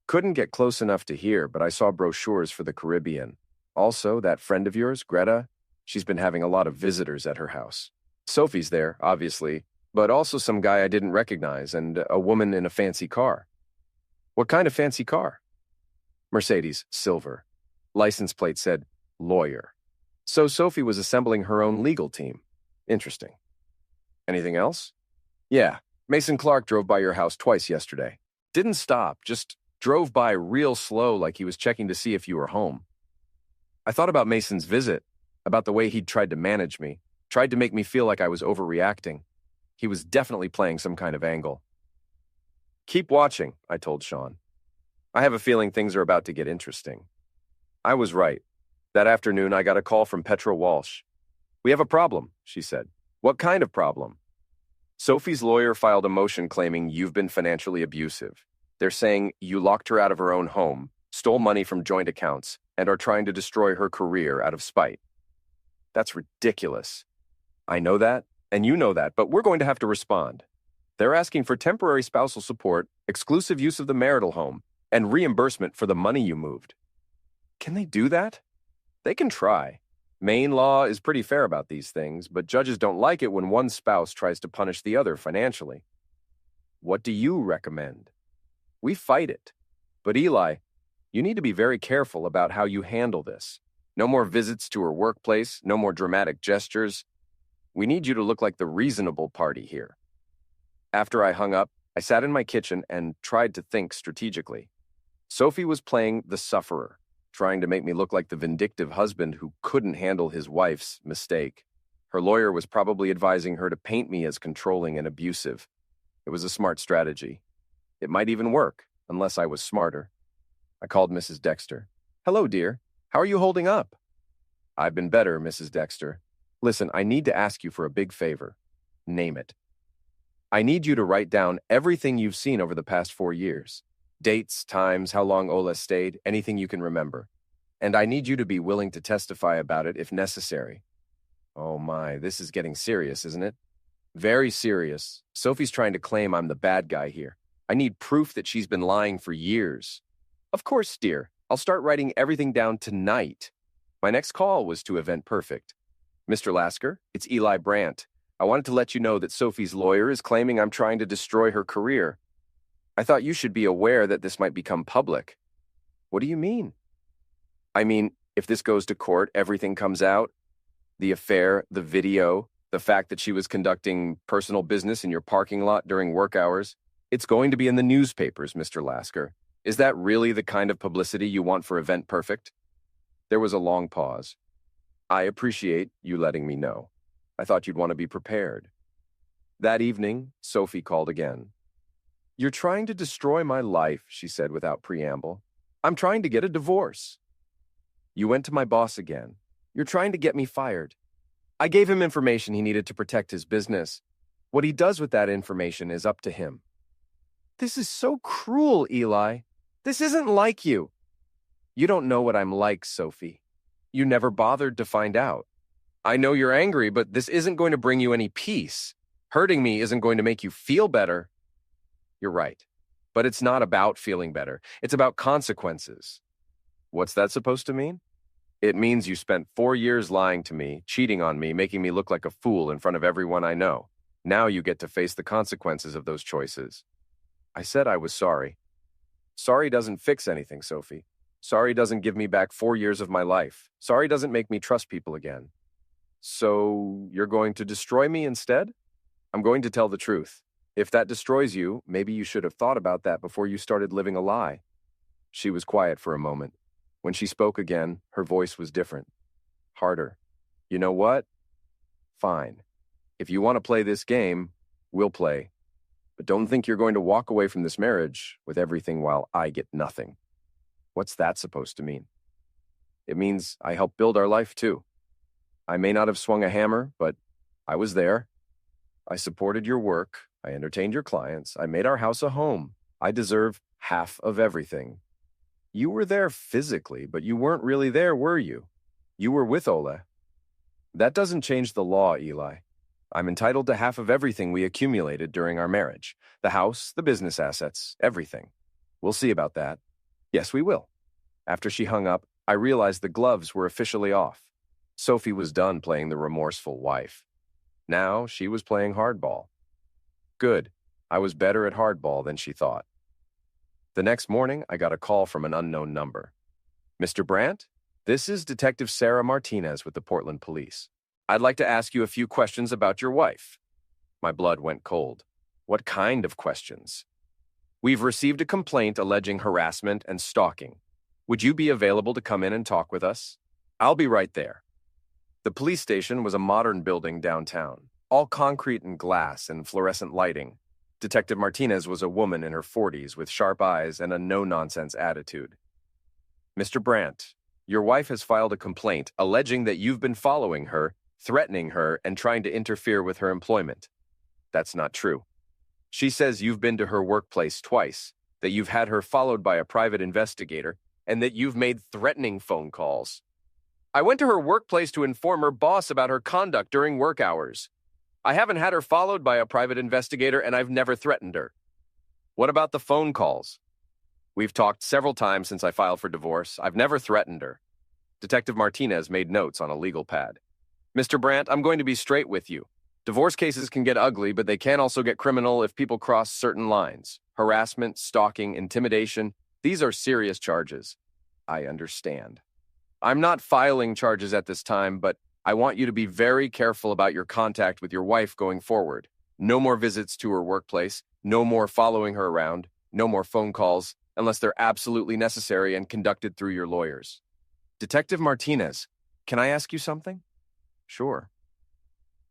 Speaker 1: Couldn't get close enough to hear, but I saw brochures for the Caribbean. Also, that friend of yours, Greta, she's been having a lot of visitors at her house. Sophie's there, obviously, but also some guy I didn't recognize and a woman in a fancy car. What kind of fancy car? Mercedes, silver. License plate said, lawyer. So Sophie was assembling her own legal team. Interesting. Anything else? Yeah, Mason Clark drove by your house twice yesterday. Didn't stop, just drove by real slow like he was checking to see if you were home. I thought about Mason's visit, about the way he'd tried to manage me, tried to make me feel like I was overreacting. He was definitely playing some kind of angle. Keep watching, I told Sean. I have a feeling things are about to get interesting. I was right. That afternoon, I got a call from Petra Walsh. We have a problem, she said. What kind of problem? Sophie's lawyer filed a motion claiming you've been financially abusive. They're saying you locked her out of her own home, stole money from joint accounts, and are trying to destroy her career out of spite. That's ridiculous. I know that, and you know that, but we're going to have to respond. They're asking for temporary spousal support, exclusive use of the marital home, and reimbursement for the money you moved. Can they do that? They can try. Maine law is pretty fair about these things, but judges don't like it when one spouse tries to punish the other financially. What do you recommend? We fight it. But Eli, you need to be very careful about how you handle this. No more visits to her workplace, no more dramatic gestures. We need you to look like the reasonable party here. After I hung up, I sat in my kitchen and tried to think strategically. Sophie was playing the sufferer, trying to make me look like the vindictive husband who couldn't handle his wife's mistake. Her lawyer was probably advising her to paint me as controlling and abusive. It was a smart strategy. It might even work, unless I was smarter. I called Mrs. Dexter. Hello, dear. How are you holding up? I've been better, Mrs. Dexter. Listen, I need to ask you for a big favor. Name it. I need you to write down everything you've seen over the past 4 years. Dates, times, how long Ola stayed, anything you can remember. And I need you to be willing to testify about it if necessary. Oh my, this is getting serious, isn't it? Very serious. Sophie's trying to claim I'm the bad guy here. I need proof that she's been lying for years. Of course, dear. I'll start writing everything down tonight. My next call was to Event Perfect. Mr. Lasker, it's Eli Brandt. I wanted to let you know that Sophie's lawyer is claiming I'm trying to destroy her career. I thought you should be aware that this might become public. What do you mean? I mean, if this goes to court, everything comes out. The affair, the video, the fact that she was conducting personal business in your parking lot during work hours. It's going to be in the newspapers, Mr. Lasker. Is that really the kind of publicity you want for Event Perfect? There was a long pause. I appreciate you letting me know. I thought you'd want to be prepared. That evening, Sophie called again. You're trying to destroy my life, she said without preamble. I'm trying to get a divorce. You went to my boss again. You're trying to get me fired. I gave him information he needed to protect his business. What he does with that information is up to him. This is so cruel, Eli. This isn't like you. You don't know what I'm like, Sophie. You never bothered to find out. I know you're angry, but this isn't going to bring you any peace. Hurting me isn't going to make you feel better. You're right. But it's not about feeling better. It's about consequences. What's that supposed to mean? It means you spent 4 years lying to me, cheating on me, making me look like a fool in front of everyone I know. Now you get to face the consequences of those choices. I said I was sorry. Sorry doesn't fix anything, Sophie. Sorry doesn't give me back 4 years of my life. Sorry doesn't make me trust people again. So you're going to destroy me instead? I'm going to tell the truth. If that destroys you, maybe you should have thought about that before you started living a lie. She was quiet for a moment. When she spoke again, her voice was different. Harder. You know what? Fine. If you want to play this game, we'll play. But don't think you're going to walk away from this marriage with everything while I get nothing. What's that supposed to mean? It means I helped build our life too. I may not have swung a hammer, but I was there. I supported your work. I entertained your clients. I made our house a home. I deserve half of everything. You were there physically, but you weren't really there, were you? You were with Ola. That doesn't change the law, Eli. I'm entitled to half of everything we accumulated during our marriage. The house, the business assets, everything. We'll see about that. Yes, we will. After she hung up, I realized the gloves were officially off. Sophie was done playing the remorseful wife. Now she was playing hardball. Good. I was better at hardball than she thought. The next morning, I got a call from an unknown number. Mr. Brandt, this is Detective Sarah Martinez with the Portland Police. I'd like to ask you a few questions about your wife. My blood went cold. What kind of questions? We've received a complaint alleging harassment and stalking. Would you be available to come in and talk with us? I'll be right there. The police station was a modern building downtown, all concrete and glass and fluorescent lighting. Detective Martinez was a woman in her 40s with sharp eyes and a no-nonsense attitude. Mr. Brandt, your wife has filed a complaint alleging that you've been following her, threatening her, and trying to interfere with her employment. That's not true. She says you've been to her workplace twice, that you've had her followed by a private investigator, and that you've made threatening phone calls. I went to her workplace to inform her boss about her conduct during work hours. I haven't had her followed by a private investigator, and I've never threatened her. What about the phone calls? We've talked several times since I filed for divorce. I've never threatened her. Detective Martinez made notes on a legal pad. Mr. Brandt, I'm going to be straight with you. Divorce cases can get ugly, but they can also get criminal if people cross certain lines. Harassment, stalking, intimidation, these are serious charges. I understand. I'm not filing charges at this time, but I want you to be very careful about your contact with your wife going forward. No more visits to her workplace, no more following her around, no more phone calls, unless they're absolutely necessary and conducted through your lawyers. Detective Martinez, can I ask you something? Sure.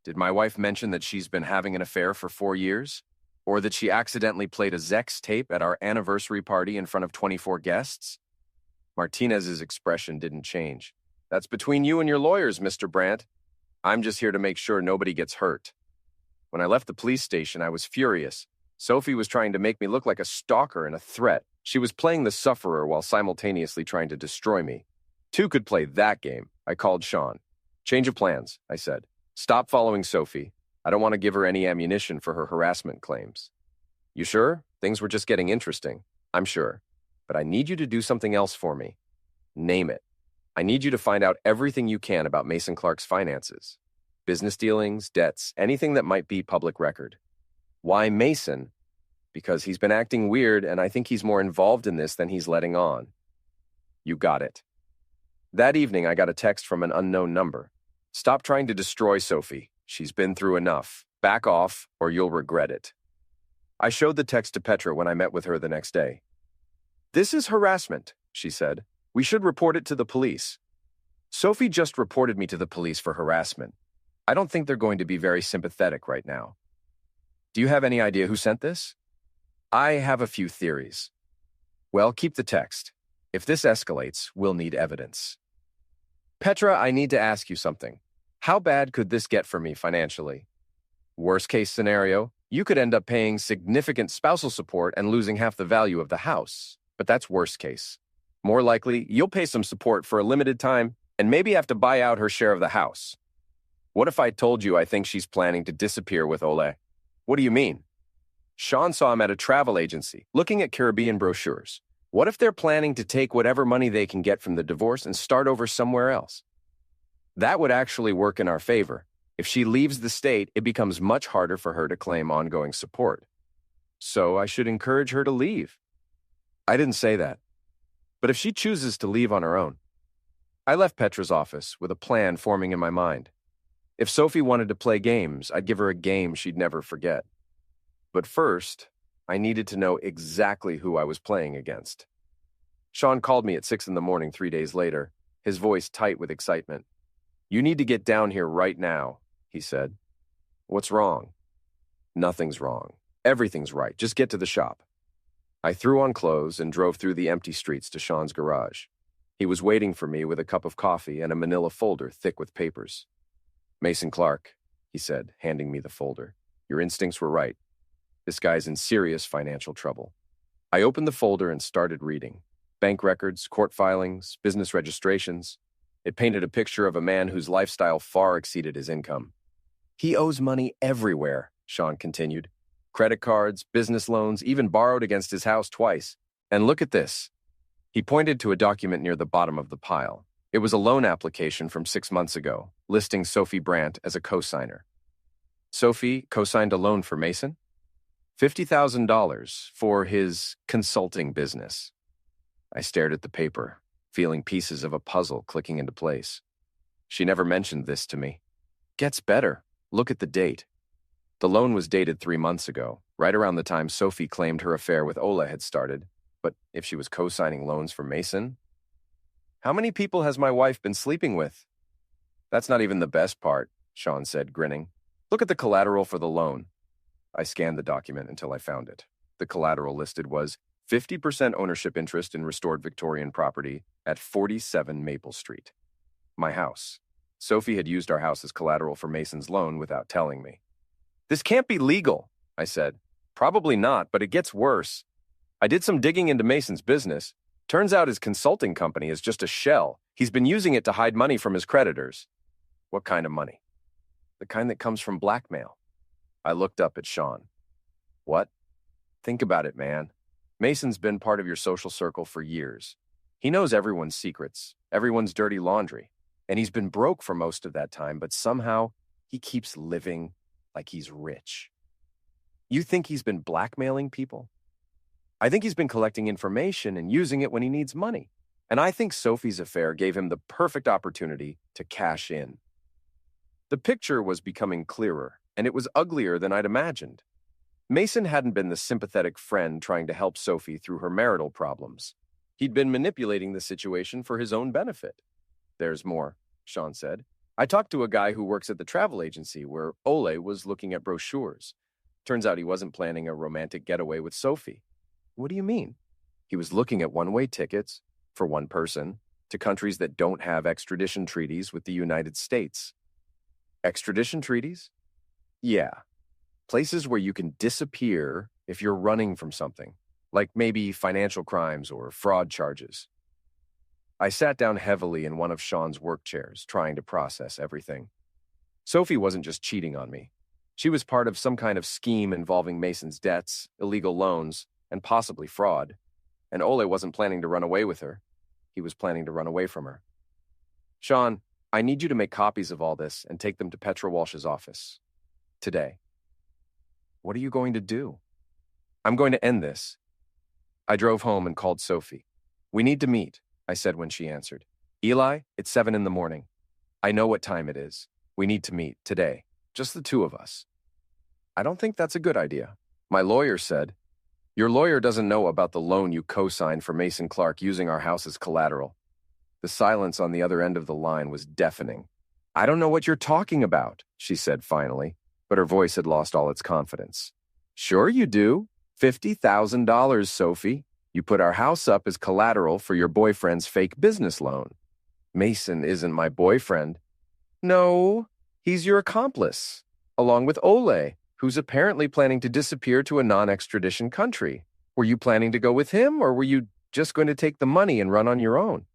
Speaker 1: Did my wife mention that she's been having an affair for 4 years? Or that she accidentally played a Zex tape at our anniversary party in front of 24 guests? Martinez's expression didn't change. That's between you and your lawyers, Mr. Brandt. I'm just here to make sure nobody gets hurt. When I left the police station, I was furious. Sophie was trying to make me look like a stalker and a threat. She was playing the sufferer while simultaneously trying to destroy me. Two could play that game. I called Sean. Change of plans, I said. Stop following Sophie. I don't want to give her any ammunition for her harassment claims. You sure? Things were just getting interesting. I'm sure. But I need you to do something else for me. Name it. I need you to find out everything you can about Mason Clark's finances. Business dealings, debts, anything that might be public record. Why Mason? Because he's been acting weird, and I think he's more involved in this than he's letting on. You got it. That evening, I got a text from an unknown number. Stop trying to destroy Sophie. She's been through enough. Back off, or you'll regret it. I showed the text to Petra when I met with her the next day. This is harassment, she said. We should report it to the police. Sophie just reported me to the police for harassment. I don't think they're going to be very sympathetic right now. Do you have any idea who sent this? I have a few theories. Well, keep the text. If this escalates, we'll need evidence. Petra, I need to ask you something. How bad could this get for me financially? Worst case scenario, you could end up paying significant spousal support and losing half the value of the house. But that's worst case. More likely, you'll pay some support for a limited time and maybe have to buy out her share of the house. What if I told you I think she's planning to disappear with Ole? What do you mean? Sean saw him at a travel agency, looking at Caribbean brochures. What if they're planning to take whatever money they can get from the divorce and start over somewhere else? That would actually work in our favor. If she leaves the state, it becomes much harder for her to claim ongoing support. So I should encourage her to leave. I didn't say that. But if she chooses to leave on her own, I left Petra's office with a plan forming in my mind. If Sophie wanted to play games, I'd give her a game she'd never forget. But first, I needed to know exactly who I was playing against. Sean called me at 6 a.m. 3 days later, his voice tight with excitement. You need to get down here right now, he said. What's wrong? Nothing's wrong. Everything's right. Just get to the shop. I threw on clothes and drove through the empty streets to Sean's garage. He was waiting for me with a cup of coffee and a manila folder thick with papers. Mason Clark, he said, handing me the folder. Your instincts were right. This guy's in serious financial trouble. I opened the folder and started reading. Bank records, court filings, business registrations. It painted a picture of a man whose lifestyle far exceeded his income. He owes money everywhere, Sean continued. Credit cards, business loans, even borrowed against his house twice. And look at this. He pointed to a document near the bottom of the pile. It was a loan application from 6 months ago, listing Sophie Brandt as a co-signer. Sophie co-signed a loan for Mason? $50,000 for his consulting business. I stared at the paper, feeling pieces of a puzzle clicking into place. She never mentioned this to me. Gets better. Look at the date. The loan was dated 3 months ago, right around the time Sophie claimed her affair with Ole had started. But if she was co-signing loans for Mason? How many people has my wife been sleeping with? That's not even the best part, Sean said, grinning. Look at the collateral for the loan. I scanned the document until I found it. The collateral listed was 50% ownership interest in restored Victorian property at 47 Maple Street. My house. Sophie had used our house as collateral for Mason's loan without telling me. This can't be legal, I said. Probably not, but it gets worse. I did some digging into Mason's business. Turns out his consulting company is just a shell. He's been using it to hide money from his creditors. What kind of money? The kind that comes from blackmail. I looked up at Sean. What? Think about it, man. Mason's been part of your social circle for years. He knows everyone's secrets, everyone's dirty laundry, and he's been broke for most of that time, but somehow he keeps living like he's rich. You think he's been blackmailing people? I think he's been collecting information and using it when he needs money. And I think Sophie's affair gave him the perfect opportunity to cash in. The picture was becoming clearer, and it was uglier than I'd imagined. Mason hadn't been the sympathetic friend trying to help Sophie through her marital problems. He'd been manipulating the situation for his own benefit. There's more, Sean said. I talked to a guy who works at the travel agency where Ole was looking at brochures. Turns out he wasn't planning a romantic getaway with Sophie. What do you mean? He was looking at one-way tickets, for one person, to countries that don't have extradition treaties with the United States. Extradition treaties? Yeah. Places where you can disappear if you're running from something, like maybe financial crimes or fraud charges. I sat down heavily in one of Sean's work chairs, trying to process everything. Sophie wasn't just cheating on me. She was part of some kind of scheme involving Mason's debts, illegal loans, and possibly fraud. And Ole wasn't planning to run away with her. He was planning to run away from her. Sean, I need you to make copies of all this and take them to Petra Walsh's office. Today. What are you going to do? I'm going to end this. I drove home and called Sophie. We need to meet, I said when she answered. Eli, it's 7 in the morning. I know what time it is. We need to meet today. Just the two of us. I don't think that's a good idea. My lawyer said, your lawyer doesn't know about the loan you co-signed for Mason Clark using our house as collateral. The silence on the other end of the line was deafening. I don't know what you're talking about, she said finally, but her voice had lost all its confidence. Sure you do. $50,000, Sophie. You put our house up as collateral for your boyfriend's fake business loan. Mason isn't my boyfriend. No, he's your accomplice, along with Ole, who's apparently planning to disappear to a non-extradition country. Were you planning to go with him, or were you just going to take the money and run on your own?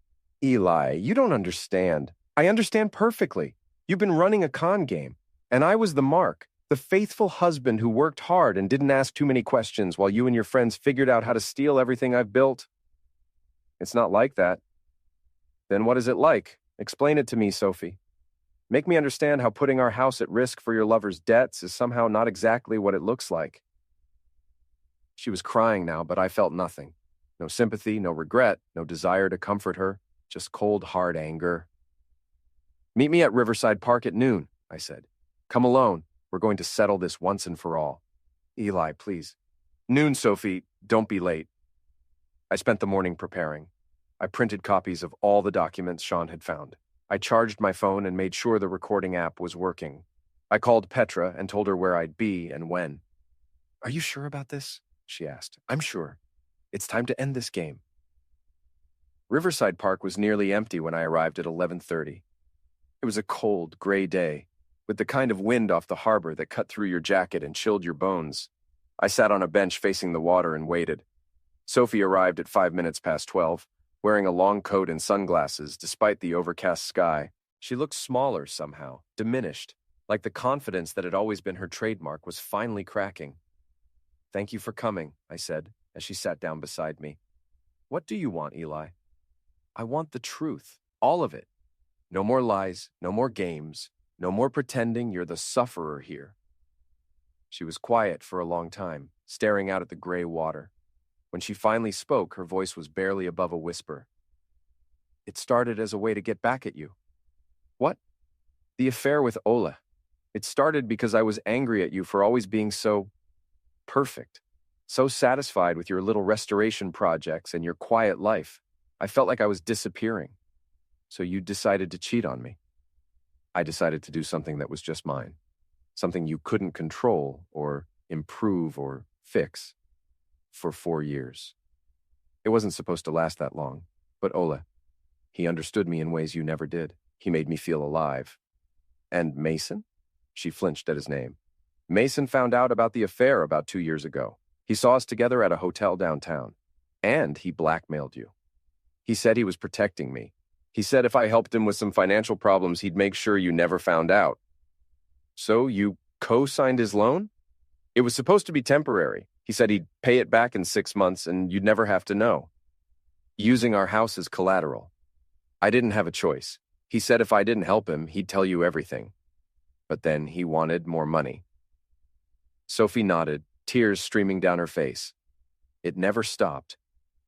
Speaker 1: Eli, you don't understand. I understand perfectly. You've been running a con game, and I was the mark, the faithful husband who worked hard and didn't ask too many questions while you and your friends figured out how to steal everything I've built. It's not like that. Then what is it like? Explain it to me, Sophie. Make me understand how putting our house at risk for your lover's debts is somehow not exactly what it looks like. She was crying now, but I felt nothing. No sympathy, no regret, no desire to comfort her, just cold, hard anger. Meet me at Riverside Park at noon, I said. Come alone. We're going to settle this once and for all. Eli, please. Noon, Sophie. Don't be late. I spent the morning preparing. I printed copies of all the documents Sean had found. I charged my phone and made sure the recording app was working. I called Petra and told her where I'd be and when. Are you sure about this? She asked. I'm sure. It's time to end this game. Riverside Park was nearly empty when I arrived at 11:30. It was a cold, gray day, with the kind of wind off the harbor that cut through your jacket and chilled your bones. I sat on a bench facing the water and waited. Sophie arrived at 5 minutes past 12, wearing a long coat and sunglasses despite the overcast sky. She looked smaller somehow, diminished, like the confidence that had always been her trademark was finally cracking. Thank you for coming, I said, as she sat down beside me. What do you want, Eli? I want the truth, all of it. No more lies, no more games, no more pretending you're the sufferer here. She was quiet for a long time, staring out at the gray water. When she finally spoke, her voice was barely above a whisper. It started as a way to get back at you. What? The affair with Ole. It started because I was angry at you for always being so perfect, so satisfied with your little restoration projects and your quiet life. I felt like I was disappearing. So you decided to cheat on me. I decided to do something that was just mine, something you couldn't control or improve or fix. For 4 years. It wasn't supposed to last that long, but Ole, he understood me in ways you never did. He made me feel alive. And Mason? She flinched at his name. Mason found out about the affair about 2 years ago. He saw us together at a hotel downtown. And he blackmailed you. He said he was protecting me. He said if I helped him with some financial problems, he'd make sure you never found out. So you co-signed his loan? It was supposed to be temporary. He said he'd pay it back in 6 months and you'd never have to know. Using our house as collateral. I didn't have a choice. He said if I didn't help him, he'd tell you everything. But then he wanted more money. Sophie nodded, tears streaming down her face. It never stopped.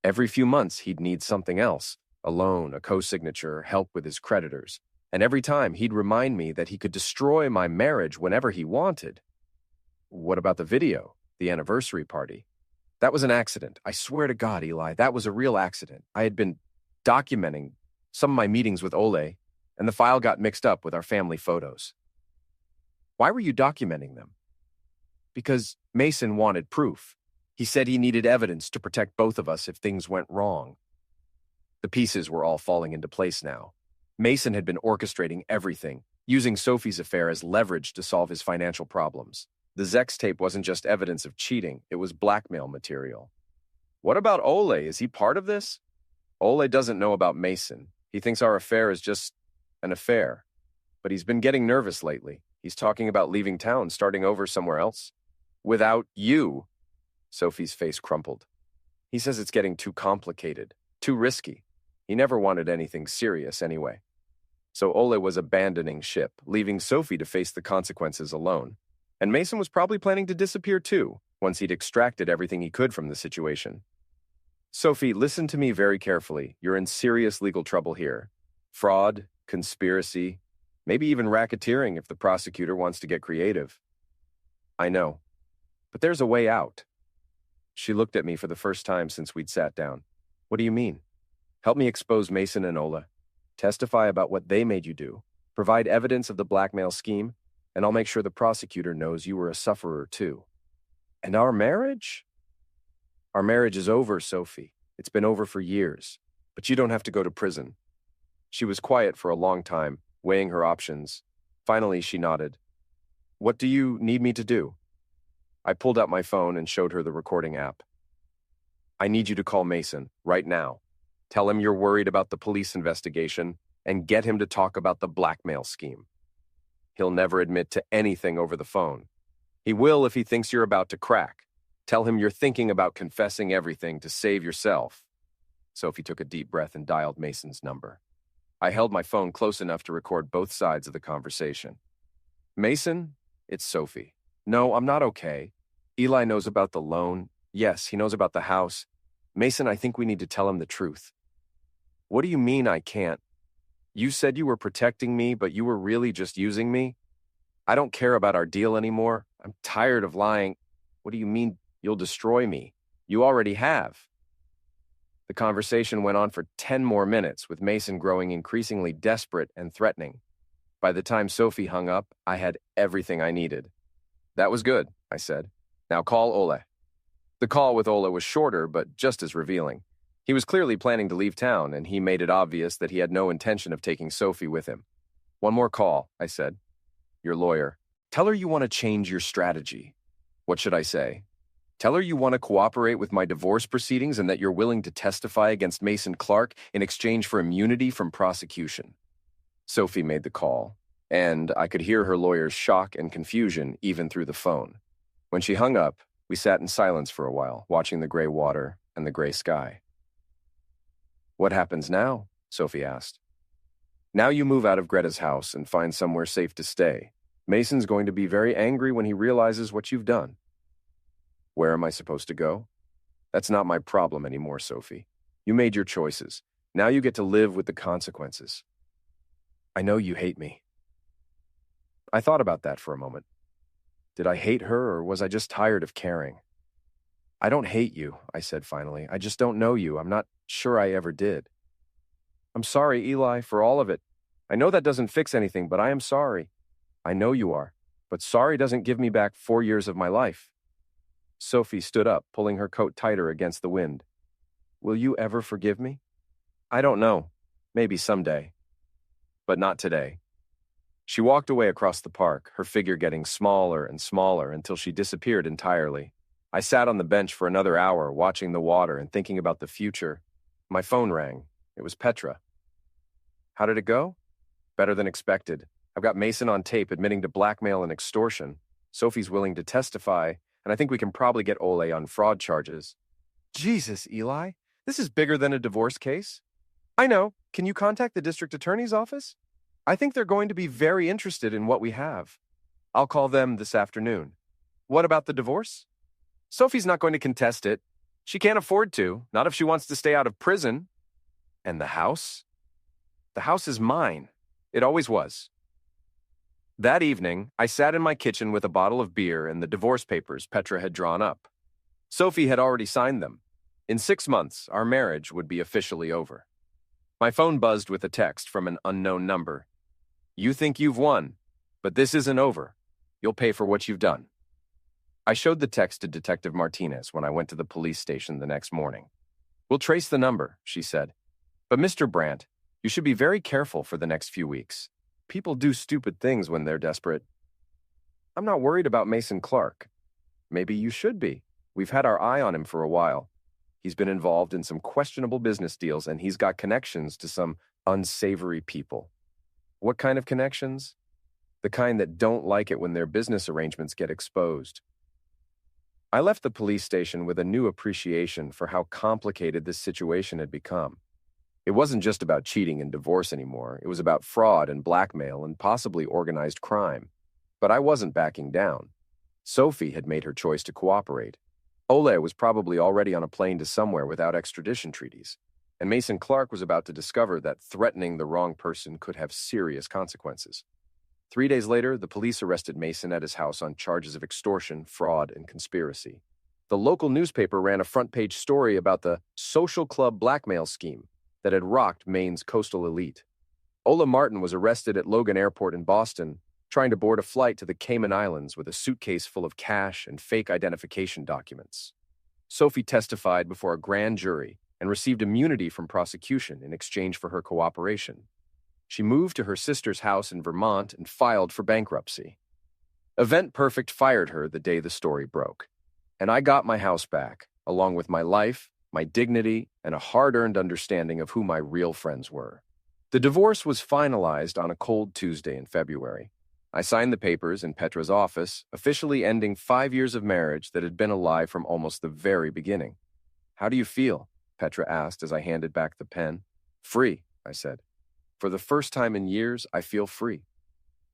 Speaker 1: Every few months, he'd need something else, a loan, a co-signature, help with his creditors. And every time, he'd remind me that he could destroy my marriage whenever he wanted. What about the video? The anniversary party? That was an accident. I swear to God, Eli, that was a real accident. I had been documenting some of my meetings with Ole, and the file got mixed up with our family photos. Why were you documenting them? Because Mason wanted proof. He said he needed evidence to protect both of us if things went wrong. The pieces were all falling into place now. Mason had been orchestrating everything, using Sophie's affair as leverage to solve his financial problems. The Zex tape wasn't just evidence of cheating, it was blackmail material. What about Ole? Is he part of this? Ole doesn't know about Mason. He thinks our affair is just an affair. But he's been getting nervous lately. He's talking about leaving town, starting over somewhere else. Without you. Sophie's face crumpled. He says it's getting too complicated, too risky. He never wanted anything serious anyway. So Ole was abandoning ship, leaving Sophie to face the consequences alone. And Mason was probably planning to disappear too, once he'd extracted everything he could from the situation. Sophie, listen to me very carefully. You're in serious legal trouble here. Fraud, conspiracy, maybe even racketeering if the prosecutor wants to get creative. I know, but there's a way out. She looked at me for the first time since we'd sat down. What do you mean? Help me expose Mason and Ola. Testify about what they made you do. Provide evidence of the blackmail scheme, and I'll make sure the prosecutor knows you were a sufferer too. And our marriage? Our marriage is over, Sophie. It's been over for years, but you don't have to go to prison. She was quiet for a long time, weighing her options. Finally, she nodded. What do you need me to do? I pulled out my phone and showed her the recording app. I need you to call Mason, right now. Tell him you're worried about the police investigation and get him to talk about the blackmail scheme. He'll never admit to anything over the phone. He will if he thinks you're about to crack. Tell him you're thinking about confessing everything to save yourself. Sophie took a deep breath and dialed Mason's number. I held my phone close enough to record both sides of the conversation. Mason, it's Sophie. No, I'm not okay. Eli knows about the loan. Yes, he knows about the house. Mason, I think we need to tell him the truth. What do you mean I can't? You said you were protecting me, but you were really just using me? I don't care about our deal anymore. I'm tired of lying. What do you mean you'll destroy me? You already have. The conversation went on for 10 more minutes, with Mason growing increasingly desperate and threatening. By the time Sophie hung up, I had everything I needed. That was good, I said. Now call Ole. The call with Ole was shorter, but just as revealing. He was clearly planning to leave town, and he made it obvious that he had no intention of taking Sophie with him. One more call, I said. Your lawyer. Tell her you want to change your strategy. What should I say? Tell her you want to cooperate with my divorce proceedings and that you're willing to testify against Mason Clark in exchange for immunity from prosecution. Sophie made the call, and I could hear her lawyer's shock and confusion even through the phone. When she hung up, we sat in silence for a while, watching the gray water and the gray sky. What happens now? Sophie asked. Now you move out of Greta's house and find somewhere safe to stay. Mason's going to be very angry when he realizes what you've done. Where am I supposed to go? That's not my problem anymore, Sophie. You made your choices. Now you get to live with the consequences. I know you hate me. I thought about that for a moment. Did I hate her, or was I just tired of caring? I don't hate you, I said finally. I just don't know you. I'm not sure I ever did. I'm sorry, Eli, for all of it. I know that doesn't fix anything, but I am sorry. I know you are, but sorry doesn't give me back 4 years of my life. Sophie stood up, pulling her coat tighter against the wind. Will you ever forgive me? I don't know. Maybe someday. But not today. She walked away across the park, her figure getting smaller and smaller until she disappeared entirely. I sat on the bench for another hour, watching the water and thinking about the future. My phone rang. It was Petra. How did it go? Better than expected. I've got Mason on tape admitting to blackmail and extortion. Sophie's willing to testify, and I think we can probably get Ole on fraud charges. Jesus, Eli, this is bigger than a divorce case. I know. Can you contact the district attorney's office? I think they're going to be very interested in what we have. I'll call them this afternoon. What about the divorce? Sophie's not going to contest it. She can't afford to, not if she wants to stay out of prison. And the house? The house is mine. It always was. That evening, I sat in my kitchen with a bottle of beer and the divorce papers Petra had drawn up. Sophie had already signed them. In 6 months, our marriage would be officially over. My phone buzzed with a text from an unknown number. You think you've won, but this isn't over. You'll pay for what you've done. I showed the text to Detective Martinez when I went to the police station the next morning. We'll trace the number, she said. But Mr. Brandt, you should be very careful for the next few weeks. People do stupid things when they're desperate. I'm not worried about Mason Clark. Maybe you should be. We've had our eye on him for a while. He's been involved in some questionable business deals, and he's got connections to some unsavory people. What kind of connections? The kind that don't like it when their business arrangements get exposed. I left the police station with a new appreciation for how complicated this situation had become. It wasn't just about cheating and divorce anymore. It was about fraud and blackmail and possibly organized crime. But I wasn't backing down. Sophie had made her choice to cooperate. Ole was probably already on a plane to somewhere without extradition treaties. And Mason Clark was about to discover that threatening the wrong person could have serious consequences. 3 days later, the police arrested Mason at his house on charges of extortion, fraud, and conspiracy. The local newspaper ran a front-page story about the social club blackmail scheme that had rocked Maine's coastal elite. Ola Martin was arrested at Logan Airport in Boston, trying to board a flight to the Cayman Islands with a suitcase full of cash and fake identification documents. Sophie testified before a grand jury and received immunity from prosecution in exchange for her cooperation. She moved to her sister's house in Vermont and filed for bankruptcy. Event Perfect fired her the day the story broke, and I got my house back, along with my life, my dignity, and a hard-earned understanding of who my real friends were. The divorce was finalized on a cold Tuesday in February. I signed the papers in Petra's office, officially ending 5 years of marriage that had been a lie from almost the very beginning. "How do you feel?" Petra asked as I handed back the pen. "Free," I said. "For the first time in years, I feel free."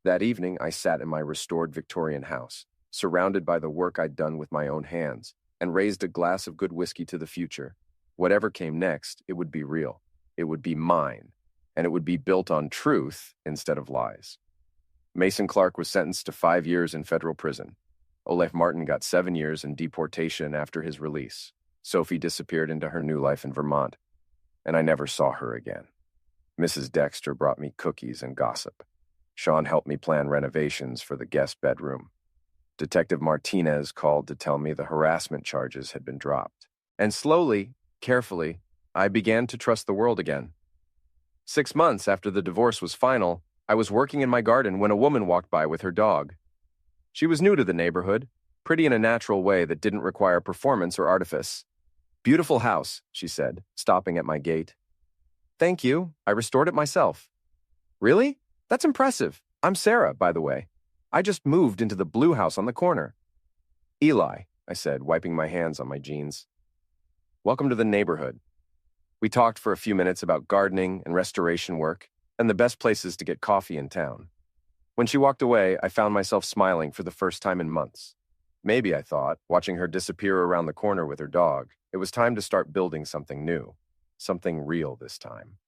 Speaker 1: That evening, I sat in my restored Victorian house, surrounded by the work I'd done with my own hands, and raised a glass of good whiskey to the future. Whatever came next, it would be real. It would be mine, and it would be built on truth instead of lies. Mason Clark was sentenced to 5 years in federal prison. Olaf Martin got 7 years in deportation after his release. Sophie disappeared into her new life in Vermont, and I never saw her again. Mrs. Dexter brought me cookies and gossip. Sean helped me plan renovations for the guest bedroom. Detective Martinez called to tell me the harassment charges had been dropped. And slowly, carefully, I began to trust the world again. 6 months after the divorce was final, I was working in my garden when a woman walked by with her dog. She was new to the neighborhood, pretty in a natural way that didn't require performance or artifice. "Beautiful house," she said, stopping at my gate. "Thank you. I restored it myself." "Really? That's impressive. I'm Sarah, by the way. I just moved into the blue house on the corner." "Eli," I said, wiping my hands on my jeans. "Welcome to the neighborhood." We talked for a few minutes about gardening and restoration work and the best places to get coffee in town. When she walked away, I found myself smiling for the first time in months. Maybe, I thought, watching her disappear around the corner with her dog, it was time to start building something new, something real this time.